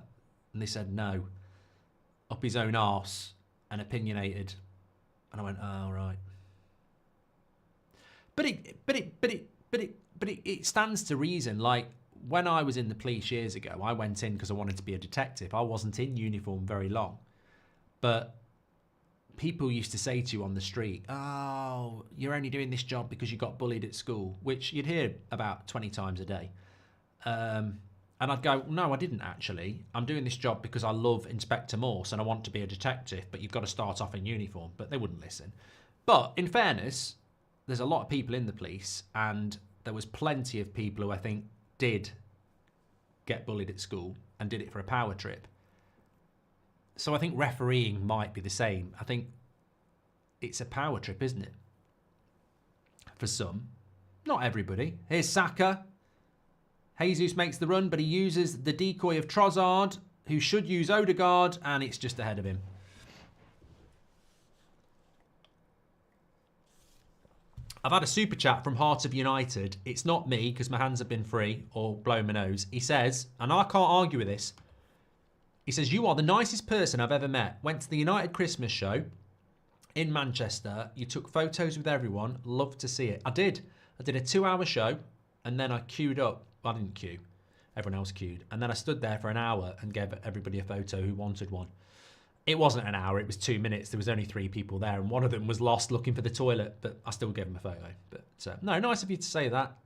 And they said, no. Up his own arse and opinionated. And I went, oh, right. But it stands to reason. Like, when I was in the police years ago, I went in because I wanted to be a detective. I wasn't in uniform very long. But people used to say to you on the street, oh, you're only doing this job because you got bullied at school, which you'd hear about 20 times a day. And I'd go, no, I didn't actually. I'm doing this job because I love Inspector Morse and I want to be a detective, but you've got to start off in uniform. But they wouldn't listen. But in fairness, there's a lot of people in the police, and there was plenty of people who I think did get bullied at school and did it for a power trip. So I think refereeing might be the same. I think it's a power trip, isn't it? For some. Not everybody. Here's Saka. Jesus makes the run, but he uses the decoy of Trossard, who should use Odegaard, and it's just ahead of him. I've had a super chat from Heart of United. It's not me, because my hands have been free, or blowing my nose. He says, and I can't argue with this, he says, you are the nicest person I've ever met. Went to the United Christmas show in Manchester. You took photos with everyone. Loved to see it. I did. I did a 2-hour show, and then I queued up. Well, I didn't queue. Everyone else queued. And then I stood there for an hour and gave everybody a photo who wanted one. It wasn't an hour. It was 2 minutes. There was only 3 people there, and one of them was lost looking for the toilet, but I still gave him a photo. But no, nice of you to say that.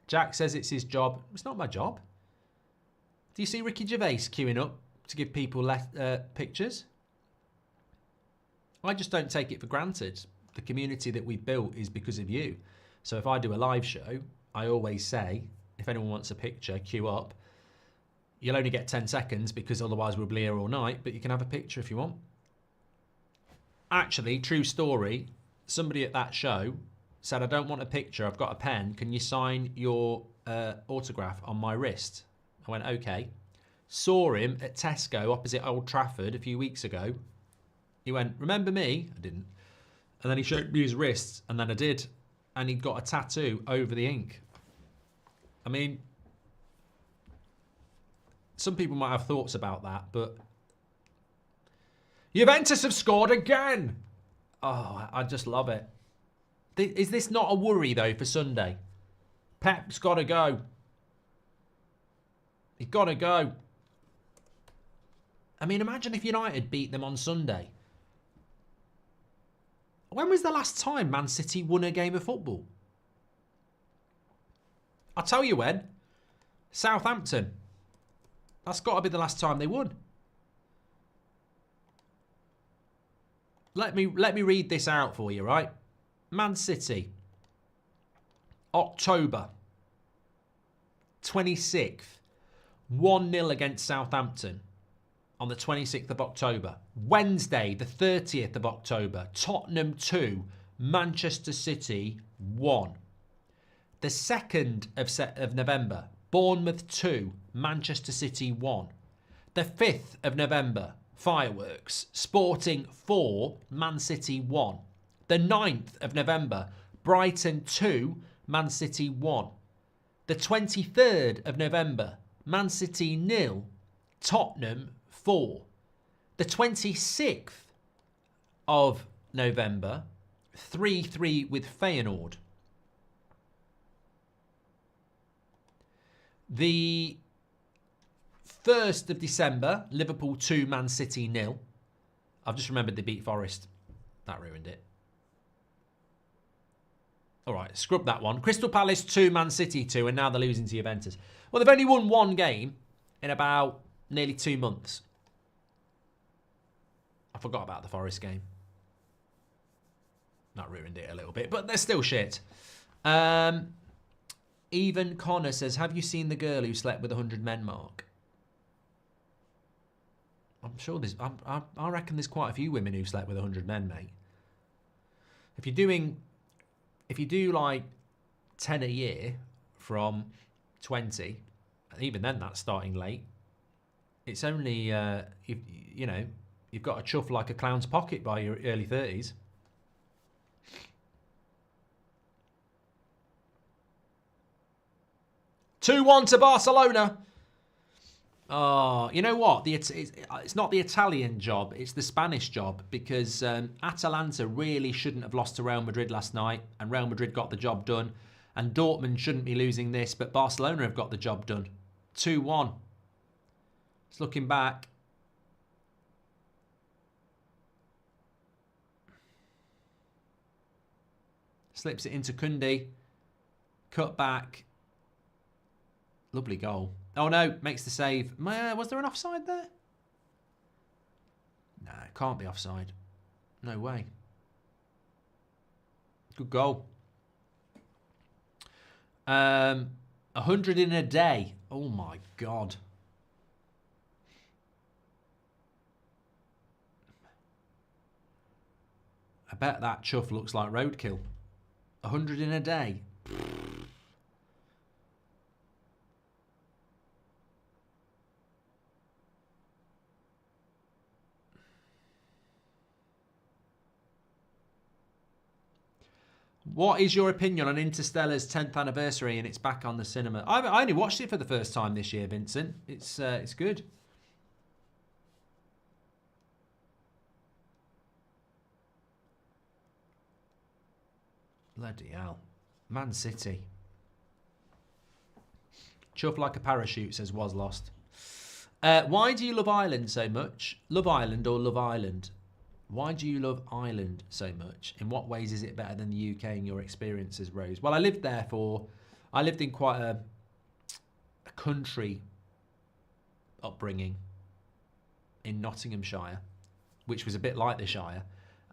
Jack says it's his job. It's not my job. Do you see Ricky Gervais queuing up to give people pictures? I just don't take it for granted. The community that we've built is because of you. So if I do a live show, I always say, if anyone wants a picture, queue up. You'll only get 10 seconds because otherwise we'll be here all night, but you can have a picture if you want. Actually, true story, somebody at that show said, I don't want a picture, I've got a pen. Can you sign your autograph on my wrist? I went, okay. Saw him at Tesco opposite Old Trafford a few weeks ago. He went, remember me? I didn't. And then he showed me his wrists, and then I did. And he'd got a tattoo over the ink. I mean, some people might have thoughts about that, but Juventus have scored again. Oh, I just love it. Is this not a worry, though, for Sunday? Pep's got to go. He's got to go. I mean, imagine if United beat them on Sunday. When was the last time Man City won a game of football? I'll tell you when. Southampton. That's got to be the last time they won. Let me read this out for you, right? Man City. October 26th. 1-0 against Southampton on the 26th of October. Wednesday, the 30th of October. Tottenham 2, Manchester City 1. The 2nd of November, Bournemouth 2, Manchester City 1. The 5th of November, fireworks, Sporting 4, Man City 1. The 9th of November, Brighton 2, Man City 1. The 23rd of November, Man City 0, Tottenham 4. The 26th of November, 3-3 with Feyenoord. The 1st of December, Liverpool 2, Man City 0. I've just remembered they beat Forest. That ruined it. All right, scrub that one. Crystal Palace 2, Man City 2, and now they're losing to Juventus. Well, they've only won one game in about nearly 2 months. I forgot about the Forest game. That ruined it a little bit, but they're still shit. Even Connor says, have you seen the girl who slept with 100 men, Mark? I'm sure there's... I reckon there's quite a few women who slept with 100 men, mate. If you do like 10 a year from 20, even then that's starting late. It's only, you know, you've got to chuff like a clown's pocket by your early 30s. (2-1) to Barcelona. Oh, you know what? It's not the Italian job, it's the Spanish job, because Atalanta really shouldn't have lost to Real Madrid last night, and Real Madrid got the job done. And Dortmund shouldn't be losing this, but Barcelona have got the job done. 2-1. It's looking back. Slips it into Kunde. Cut back. Lovely goal. Oh no, makes the save. Was there an offside there? No, it can't be offside. No way. Good goal. 100 in a day. Oh my God. I bet that chuff looks like roadkill. 100 in a day. What is your opinion on Interstellar's 10th anniversary and it's back on the cinema? I only watched it for the first time this year, Vincent. It's good. Bloody hell. Man City. Chuff like a parachute, says Was Lost. Why do you love Ireland so much? Love Ireland or Love Ireland? Why do you love Ireland so much? In what ways is it better than the UK in your experiences, Rose? Well, I lived in quite a country upbringing in Nottinghamshire, which was a bit like the Shire.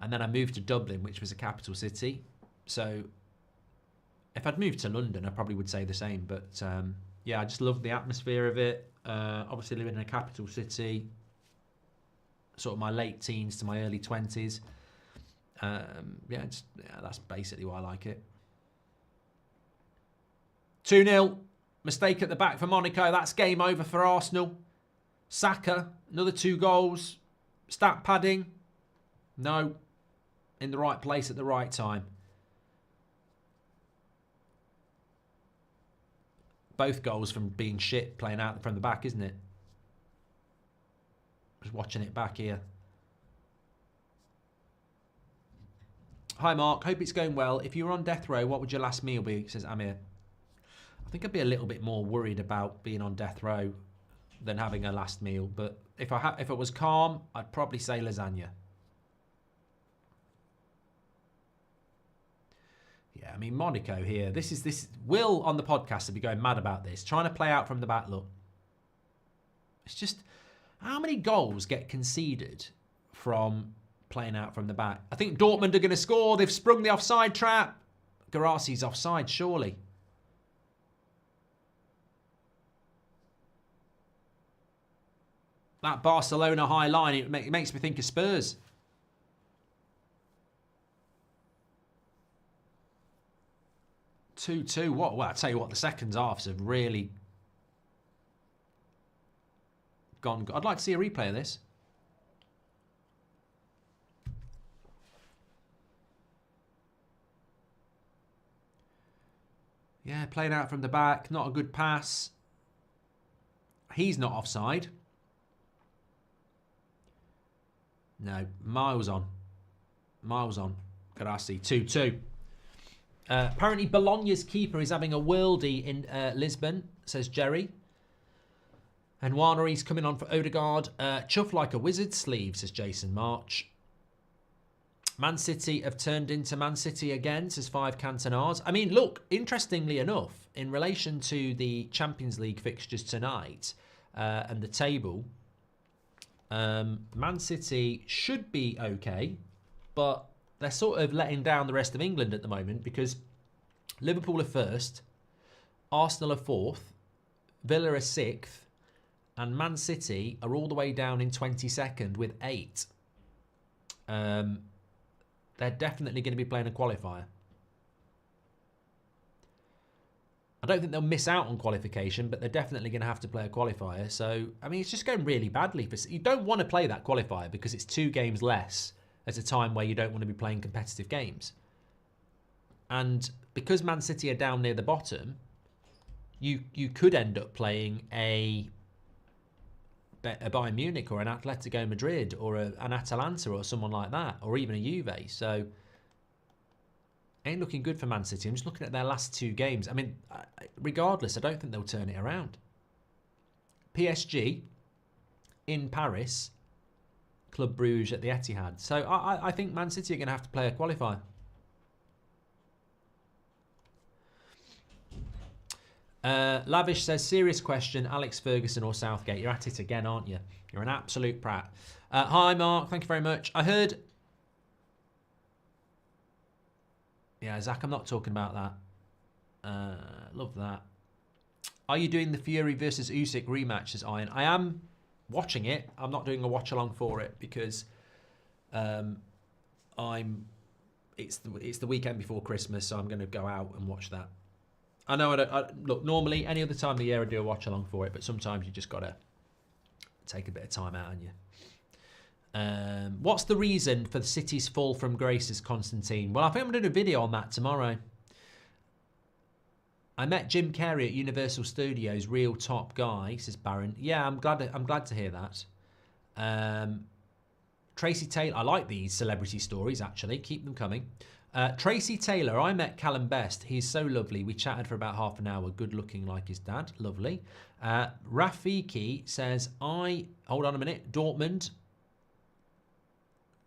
And then I moved to Dublin, which was a capital city. So if I'd moved to London, I probably would say the same. But yeah, I just love the atmosphere of it. Obviously living in a capital city, sort of my late teens to my early 20s. Yeah, that's basically why I like it. 2-0. Mistake at the back for Monaco. That's game over for Arsenal. Saka, another 2 goals. Stat padding. No. In the right place at the right time. Both goals from being shit playing out from the back, isn't it? Just watching it back here. Hi Mark, hope it's going well. If you were on death row, what would your last meal be? Says Amir. I think I'd be a little bit more worried about being on death row than having a last meal. But if it was calm, I'd probably say lasagna. Yeah, I mean Monaco here. This Will on the podcast will be going mad about this, trying to play out from the back. Look, it's just how many goals get conceded from playing out from the back? I think Dortmund are going to score. They've sprung the offside trap. Garassi's offside, surely. That Barcelona high line, it makes me think of Spurs. Two. Well, I tell you what, the second halves have really gone. I'd like to see a replay of this. Yeah, playing out from the back. Not a good pass. He's not offside. No, miles on. Miles on. Garassi, 2-2. Apparently Bologna's keeper is having a worldie in Lisbon, says Jerry. And Warnery's coming on for Odegaard. Chuff like a wizard sleeve, says Jason March. Man City have turned into Man City again, says 5 Cantonars. I mean, look, interestingly enough, in relation to the Champions League fixtures tonight and the table, Man City should be okay, but they're sort of letting down the rest of England at the moment because Liverpool are first, Arsenal are 4th, Villa are 6th, and Man City are all the way down in 22nd with 8. They're definitely going to be playing a qualifier. I don't think they'll miss out on qualification, but they're definitely going to have to play a qualifier. So, I mean, it's just going really badly. You don't want to play that qualifier because it's 2 games less at a time where you don't want to be playing competitive games. And because Man City are down near the bottom, you could end up playing a Bayern Munich or an Atletico Madrid or an Atalanta or someone like that, or even a Juve. So, ain't looking good for Man City. I'm just looking at their last 2 games. I mean, regardless, I don't think they'll turn it around. PSG in Paris, Club Brugge at the Etihad. So I think Man City are going to have to play a qualifier. Lavish says, serious question, Alex Ferguson or Southgate? You're at it again, aren't you? You're an absolute prat. Hi, Mark. Thank you very much. I heard... Yeah, Zach, I'm not talking about that. Love that. Are you doing the Fury versus Usyk rematch as Iron? I am watching it. I'm not doing a watch-along for it because it's the weekend before Christmas, so I'm going to go out and watch that. I know, look, normally, any other time of the year I do a watch-along for it, but sometimes you just got to take a bit of time out, haven't you? What's the reason for the City's fall from grace, as Constantine? Well, I think I'm going to do a video on that tomorrow. I met Jim Carrey at Universal Studios, real top guy, says Baron. Yeah, I'm glad to hear that. Tracy Taylor, I like these celebrity stories, actually. Keep them coming. Tracy Taylor, I met Callum Best. He's so lovely. We chatted for about half an hour. Good looking like his dad. Lovely. Rafiki says, hold on a minute, Dortmund.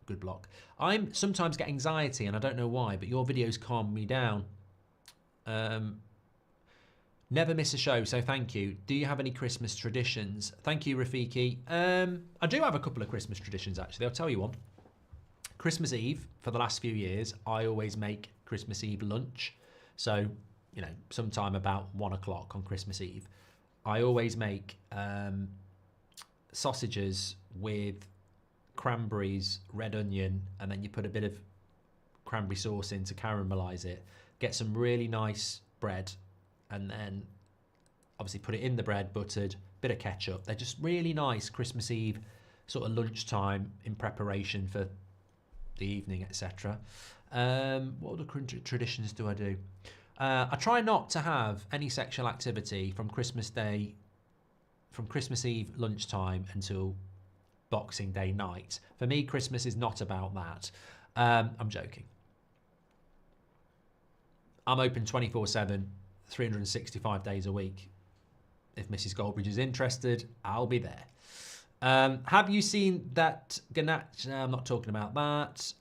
Good block. I sometimes get anxiety and I don't know why, but your videos calm me down. Never miss a show, so thank you. Do you have any Christmas traditions? Thank you, Rafiki. I do have a couple of Christmas traditions, actually. I'll tell you one. Christmas Eve, for the last few years, I always make Christmas Eve lunch. So, you know, sometime about 1 o'clock on Christmas Eve, I always make sausages with cranberries, red onion, and then you put a bit of cranberry sauce in to caramelise it. Get some really nice bread, and then obviously put it in the bread, buttered, bit of ketchup. They're just really nice Christmas Eve sort of lunchtime in preparation for the evening, etc. What other traditions do I do? I try not to have any sexual activity from Christmas Eve lunchtime until Boxing Day night. For me, Christmas is not about that. I'm joking. I'm open 24/7, 365 days a week. If Mrs. Goldbridge is interested, I'll be there. Have you seen that Ganach? No, I'm not talking about that.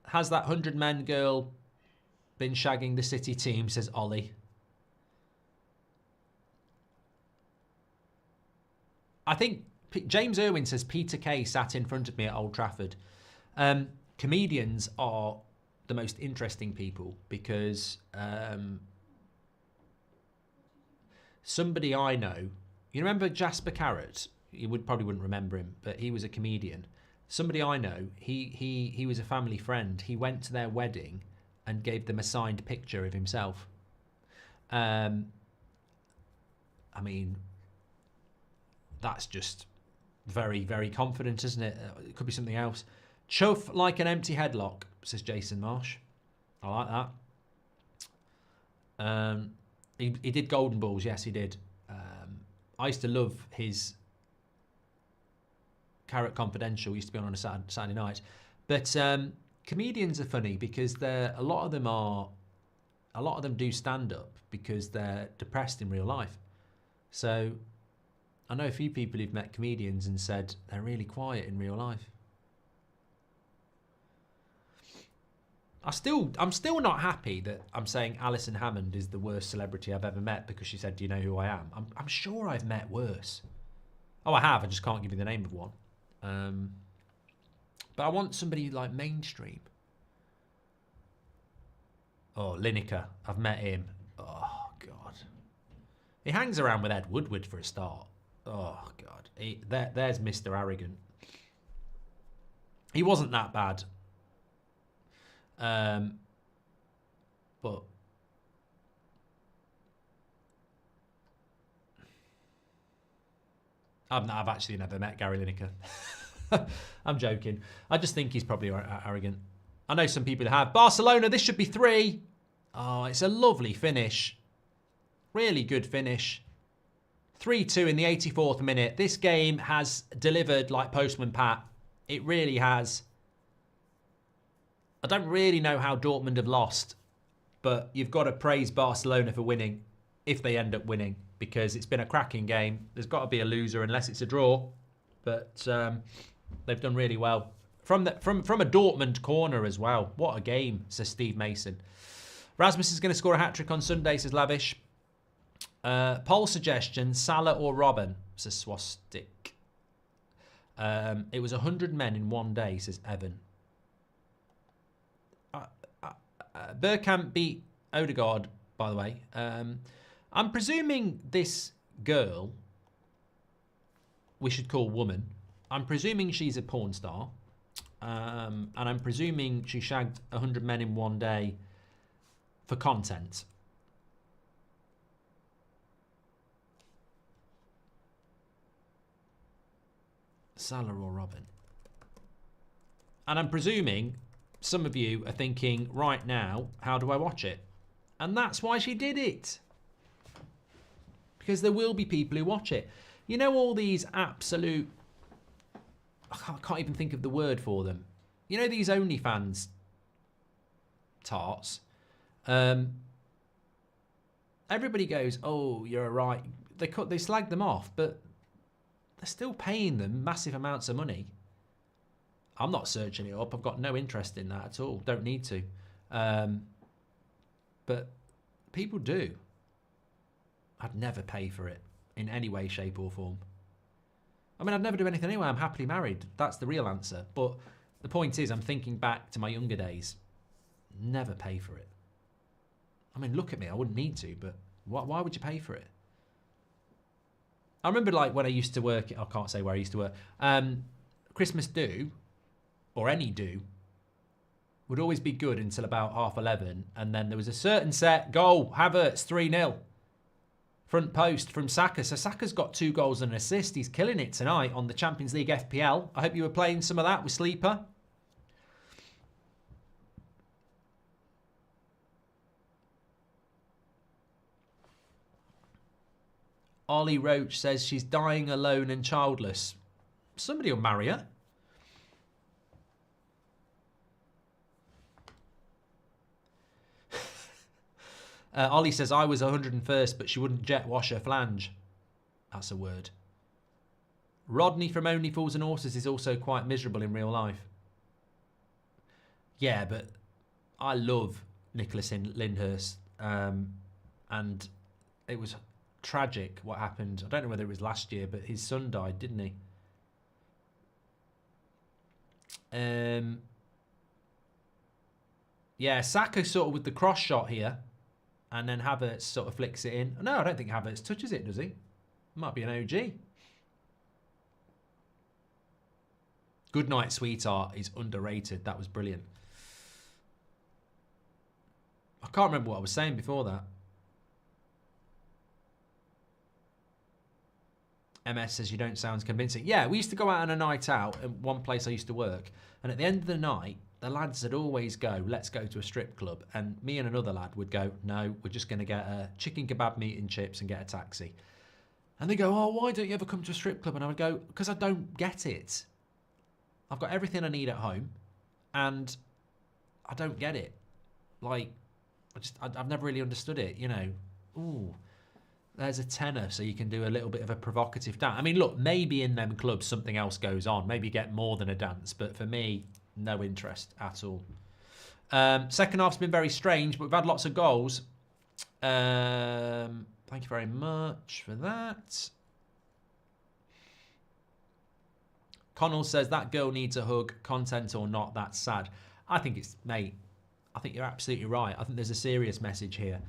Has that 100 men girl been shagging the City team, says Ollie. I think James Irwin says Peter Kay sat in front of me at Old Trafford. Comedians are the most interesting people because somebody I know, you remember Jasper Carrot? You probably wouldn't remember him, but he was a comedian. Somebody I know, he was a family friend. He went to their wedding and gave them a signed picture of himself. I mean, that's just very, very confident, isn't it? It could be something else. Chuff like an empty headlock, says Jason Marsh. I like that. He did Golden Balls, yes, he did. I used to love his Carrot Confidential. Used to be on a Saturday night. But comedians are funny because a lot of them do stand up because they're depressed in real life. So I know a few people who've met comedians and said they're really quiet in real life. I'm still not happy that I'm saying Alison Hammond is the worst celebrity I've ever met because she said, "Do you know who I am?" I'm sure I've met worse. Oh, I have. I just can't give you the name of one. But I want somebody like mainstream. Oh, Lineker. I've met him. Oh, God. He hangs around with Ed Woodward for a start. Oh, God. There's Mr. Arrogant. He wasn't that bad. But I've actually never met Gary Lineker. I'm joking. I just think he's probably arrogant. I know some people have. Barcelona, this should be 3. Oh, it's a lovely finish. Really good finish. 3-2 in the 84th minute. This game has delivered like Postman Pat. It really has. I don't really know how Dortmund have lost, but you've got to praise Barcelona for winning if they end up winning because it's been a cracking game. There's got to be a loser unless it's a draw, but they've done really well. From a Dortmund corner as well. What a game, says Steve Mason. Rasmus is going to score a hat-trick on Sunday, says Lavish. Poll suggestion, Salah or Robin, says Swastik. It was 100 men in one day, says Evan. Bergkamp beat Odegaard, by the way. I'm presuming this girl, we should call woman, I'm presuming she's a porn star. And I'm presuming she shagged 100 men in one day for content. Salah or Robin. And I'm presuming some of you are thinking, right now, how do I watch it? And that's why she did it. Because there will be people who watch it. You know, all these absolute... I can't even think of the word for them. You know, these OnlyFans tarts. Everybody goes, oh, you're right. They slag them off, but they're still paying them massive amounts of money. I'm not searching it up. I've got no interest in that at all. Don't need to. But people do. I'd never pay for it in any way, shape or form. I mean, I'd never do anything anyway. I'm happily married. That's the real answer. But the point is, I'm thinking back to my younger days. Never pay for it. I mean, look at me. I wouldn't need to, but why would you pay for it? I remember, like, when I used to work... I can't say where I used to work. Christmas do, or any do, would always be good until about 11:30. And then there was a certain set. Goal, Havertz, 3-0. Front post from Saka. So Saka's got 2 goals and an assist. He's killing it tonight on the Champions League FPL. I hope you were playing some of that with Sleeper. Ollie Roach says she's dying alone and childless. Somebody will marry her. Ollie says, I was 101st, but she wouldn't jet wash her flange. That's a word. Rodney from Only Fools and Horses is also quite miserable in real life. Yeah, but I love Nicholas Lyndhurst. And it was tragic what happened. I don't know whether it was last year, but his son died, didn't he? Yeah, Saka sort of with the cross shot here. And then Havertz sort of flicks it in. No, I don't think Havertz touches it, does he? Might be an OG. Good Night, Sweetheart is underrated. That was brilliant. I can't remember what I was saying before that. MS says you don't sound convincing. Yeah, we used to go out on a night out at one place I used to work. And at the end of the night, the lads would always go, let's go to a strip club. And me and another lad would go, no, we're just going to get a chicken kebab, meat and chips and get a taxi. And they go, oh, why don't you ever come to a strip club? And I would go, because I don't get it. I've got everything I need at home. And I don't get it. Like, I've never really understood it, you know. Ooh, there's a tenner, so you can do a little bit of a provocative dance. I mean, look, maybe in them clubs something else goes on. Maybe you get more than a dance. But for me... no interest at all. Second half's been very strange, but we've had lots of goals. Thank you very much for that. Connell says, that girl needs a hug, content or not, that's sad. I think it's, mate, I think you're absolutely right. I think there's a serious message here.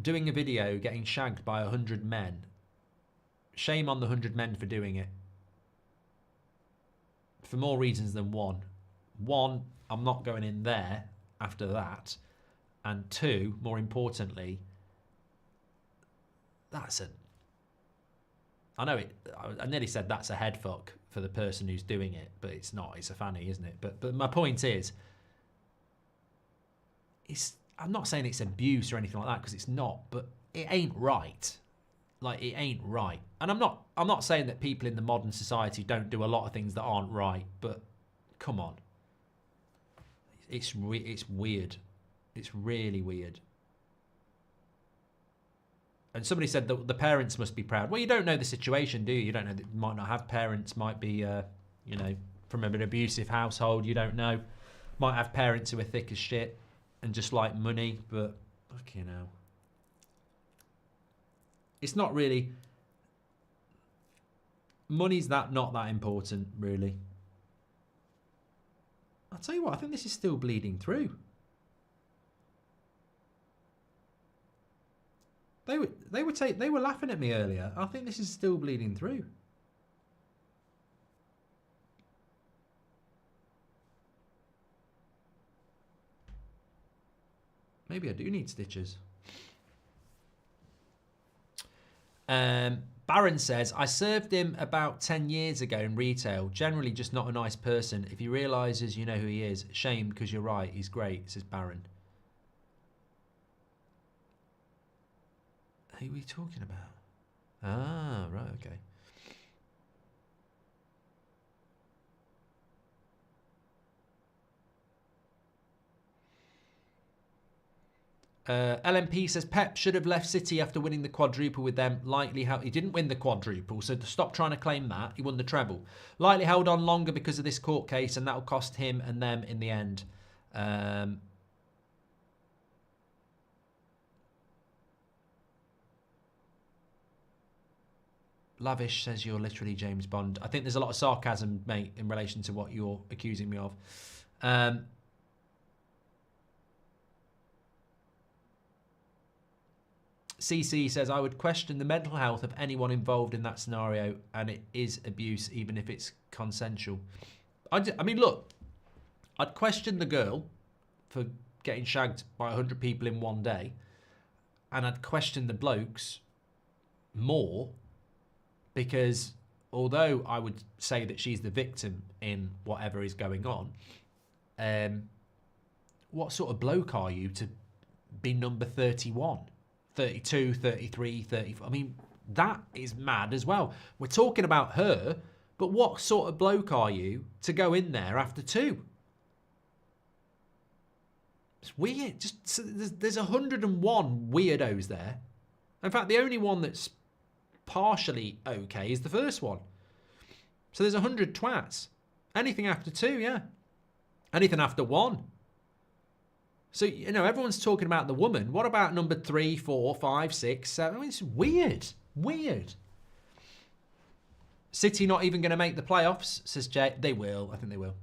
Doing a video, getting shagged by 100 men. Shame on the 100 men for doing it. For more reasons than one. One, I'm not going in there after that. And two, more importantly, that's a... I know it... I nearly said that's a head fuck for the person who's doing it, but it's not. It's a fanny, isn't it? But my point is, I'm not saying it's abuse or anything like that, because it's not, but it ain't right. Like, it ain't right. And I'm not saying that people in the modern society don't do a lot of things that aren't right, but come on. It's weird. It's really weird. And somebody said that the parents must be proud. Well, you don't know the situation, do you? You don't know that you might not have parents, might be, you know, from an abusive household. You don't know. Might have parents who are thick as shit. and just like money, but fucking hell. It's not really... Money's not that important, really. I'll tell you what, I think this is still bleeding through. They were laughing at me earlier. I think this is still bleeding through. Maybe I do need stitches. Baron says, I served him about 10 years ago in retail. Generally just not a nice person. If he realises you know who he is, shame because you're right. He's great, says Baron. Who are we talking about? Ah, right, okay. LMP says Pep should have left City after winning the quadruple with them. Likely he didn't win the quadruple, so stop trying to claim that. He won the treble. Likely held on longer because of this court case, and that'll cost him and them in the end. Lavish says you're literally James Bond. I think there's a lot of sarcasm, mate, in relation to what you're accusing me of. CC says, I would question the mental health of anyone involved in that scenario, and it is abuse, even if it's consensual. I mean, look, I'd question the girl for getting shagged by 100 people in one day, and I'd question the blokes more, because although I would say that she's the victim in whatever is going on, what sort of bloke are you to be number 31? 32, 33, 34. I mean, that is mad as well. We're talking about her, but what sort of bloke are you to go in there after 2? It's weird. There's 101 weirdos there. In fact, the only one that's partially okay is the first one. So there's 100 twats. Anything after 2, yeah. Anything after 1. So, you know, everyone's talking about the woman. What about number 3, 4, 5, 6, 7? I mean, it's weird. Weird. City not even going to make the playoffs, says Jay. They will. I think they will.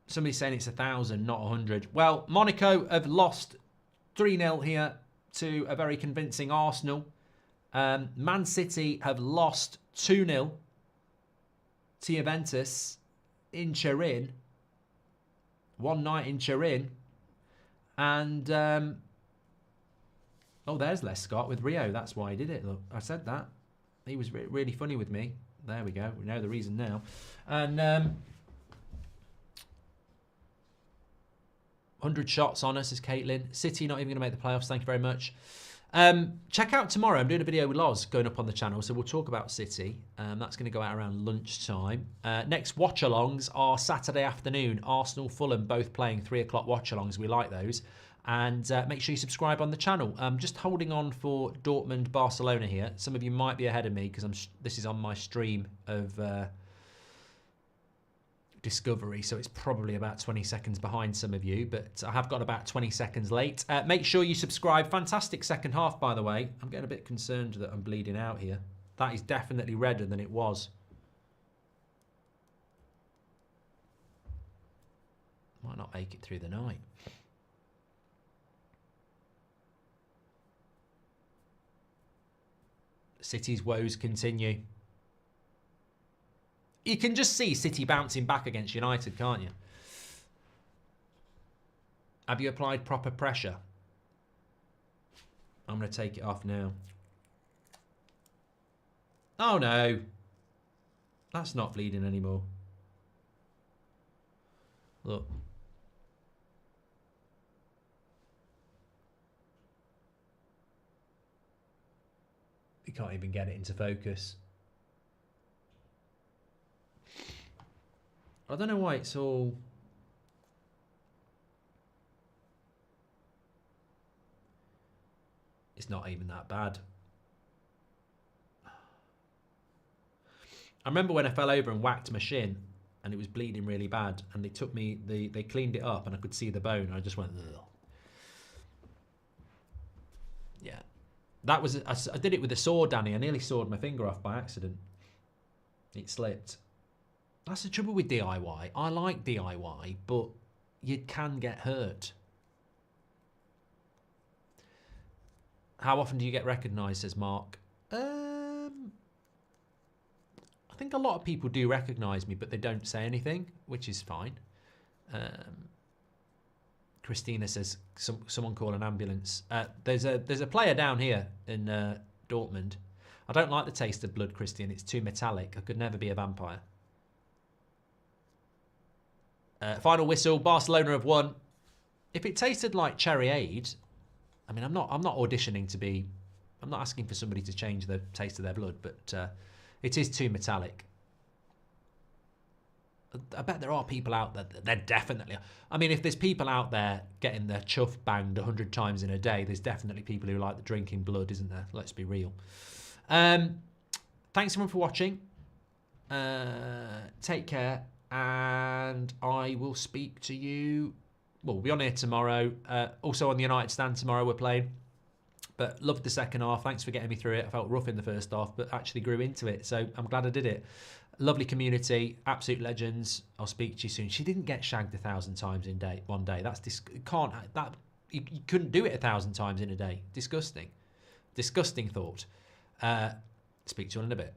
Somebody's saying it's 1,000, not 100. Well, Monaco have lost 3-0 here to a very convincing Arsenal. Man City have lost 2-0 to Juventus in Turin, one night in Turin, and oh, there's Les Scott with Rio. That's why he did it. Look, I said that. He was really funny with me. There we go. We know the reason now. And 100 shots on us, says Caitlin. City not even going to make the playoffs. Thank you very much. Check out tomorrow. I'm doing a video with Loz going up on the channel, so we'll talk about City. That's going to go out around lunchtime. Next watch-alongs are Saturday afternoon. Arsenal, Fulham, both playing 3 o'clock watch-alongs. We like those. And make sure you subscribe on the channel. I'm just holding on for Dortmund, Barcelona here. Some of you might be ahead of me because this is on my stream of Discovery, so it's probably about 20 seconds behind some of you, but I have got about 20 seconds late. Make sure you subscribe. Fantastic second half, by the way. I'm getting a bit concerned that I'm bleeding out here. That is definitely redder than it was. Might not make it through the night. City's woes continue. You can just see City bouncing back against United, can't you? Have you applied proper pressure? I'm going to take it off now. Oh, no. That's not bleeding anymore. Look. You can't even get it into focus. I don't know why it's all... It's not even that bad. I remember when I fell over and whacked my shin and it was bleeding really bad. And they cleaned it up, and I could see the bone. And I just went, ugh. Yeah, that was. I did it with a saw, Danny. I nearly sawed my finger off by accident. It slipped. That's the trouble with DIY. I like DIY, but you can get hurt. How often do you get recognised, says Mark? I think a lot of people do recognise me, but they don't say anything, which is fine. Christina says, someone call an ambulance. There's a player down here in Dortmund. I don't like the taste of blood, Christian. It's too metallic. I could never be a vampire. Final whistle. Barcelona have won. If it tasted like cherryade, I mean, I'm not auditioning to be. I'm not asking for somebody to change the taste of their blood, but it is too metallic. I bet there are people out there. There definitely are. I mean, if there's people out there getting their chuff banged 100 times in a day, there's definitely people who like the drinking blood, isn't there? Let's be real. Thanks everyone for watching. Take care, and I will speak to you. Well, we'll be on here tomorrow. Also on the United stand tomorrow we're playing. But loved the second half. Thanks for getting me through it. I felt rough in the first half, but actually grew into it. So I'm glad I did it. Lovely community, absolute legends. I'll speak to you soon. She didn't get shagged 1,000 times in one day. That's you couldn't do it 1,000 times in a day. Disgusting. Disgusting thought. Speak to you in a bit.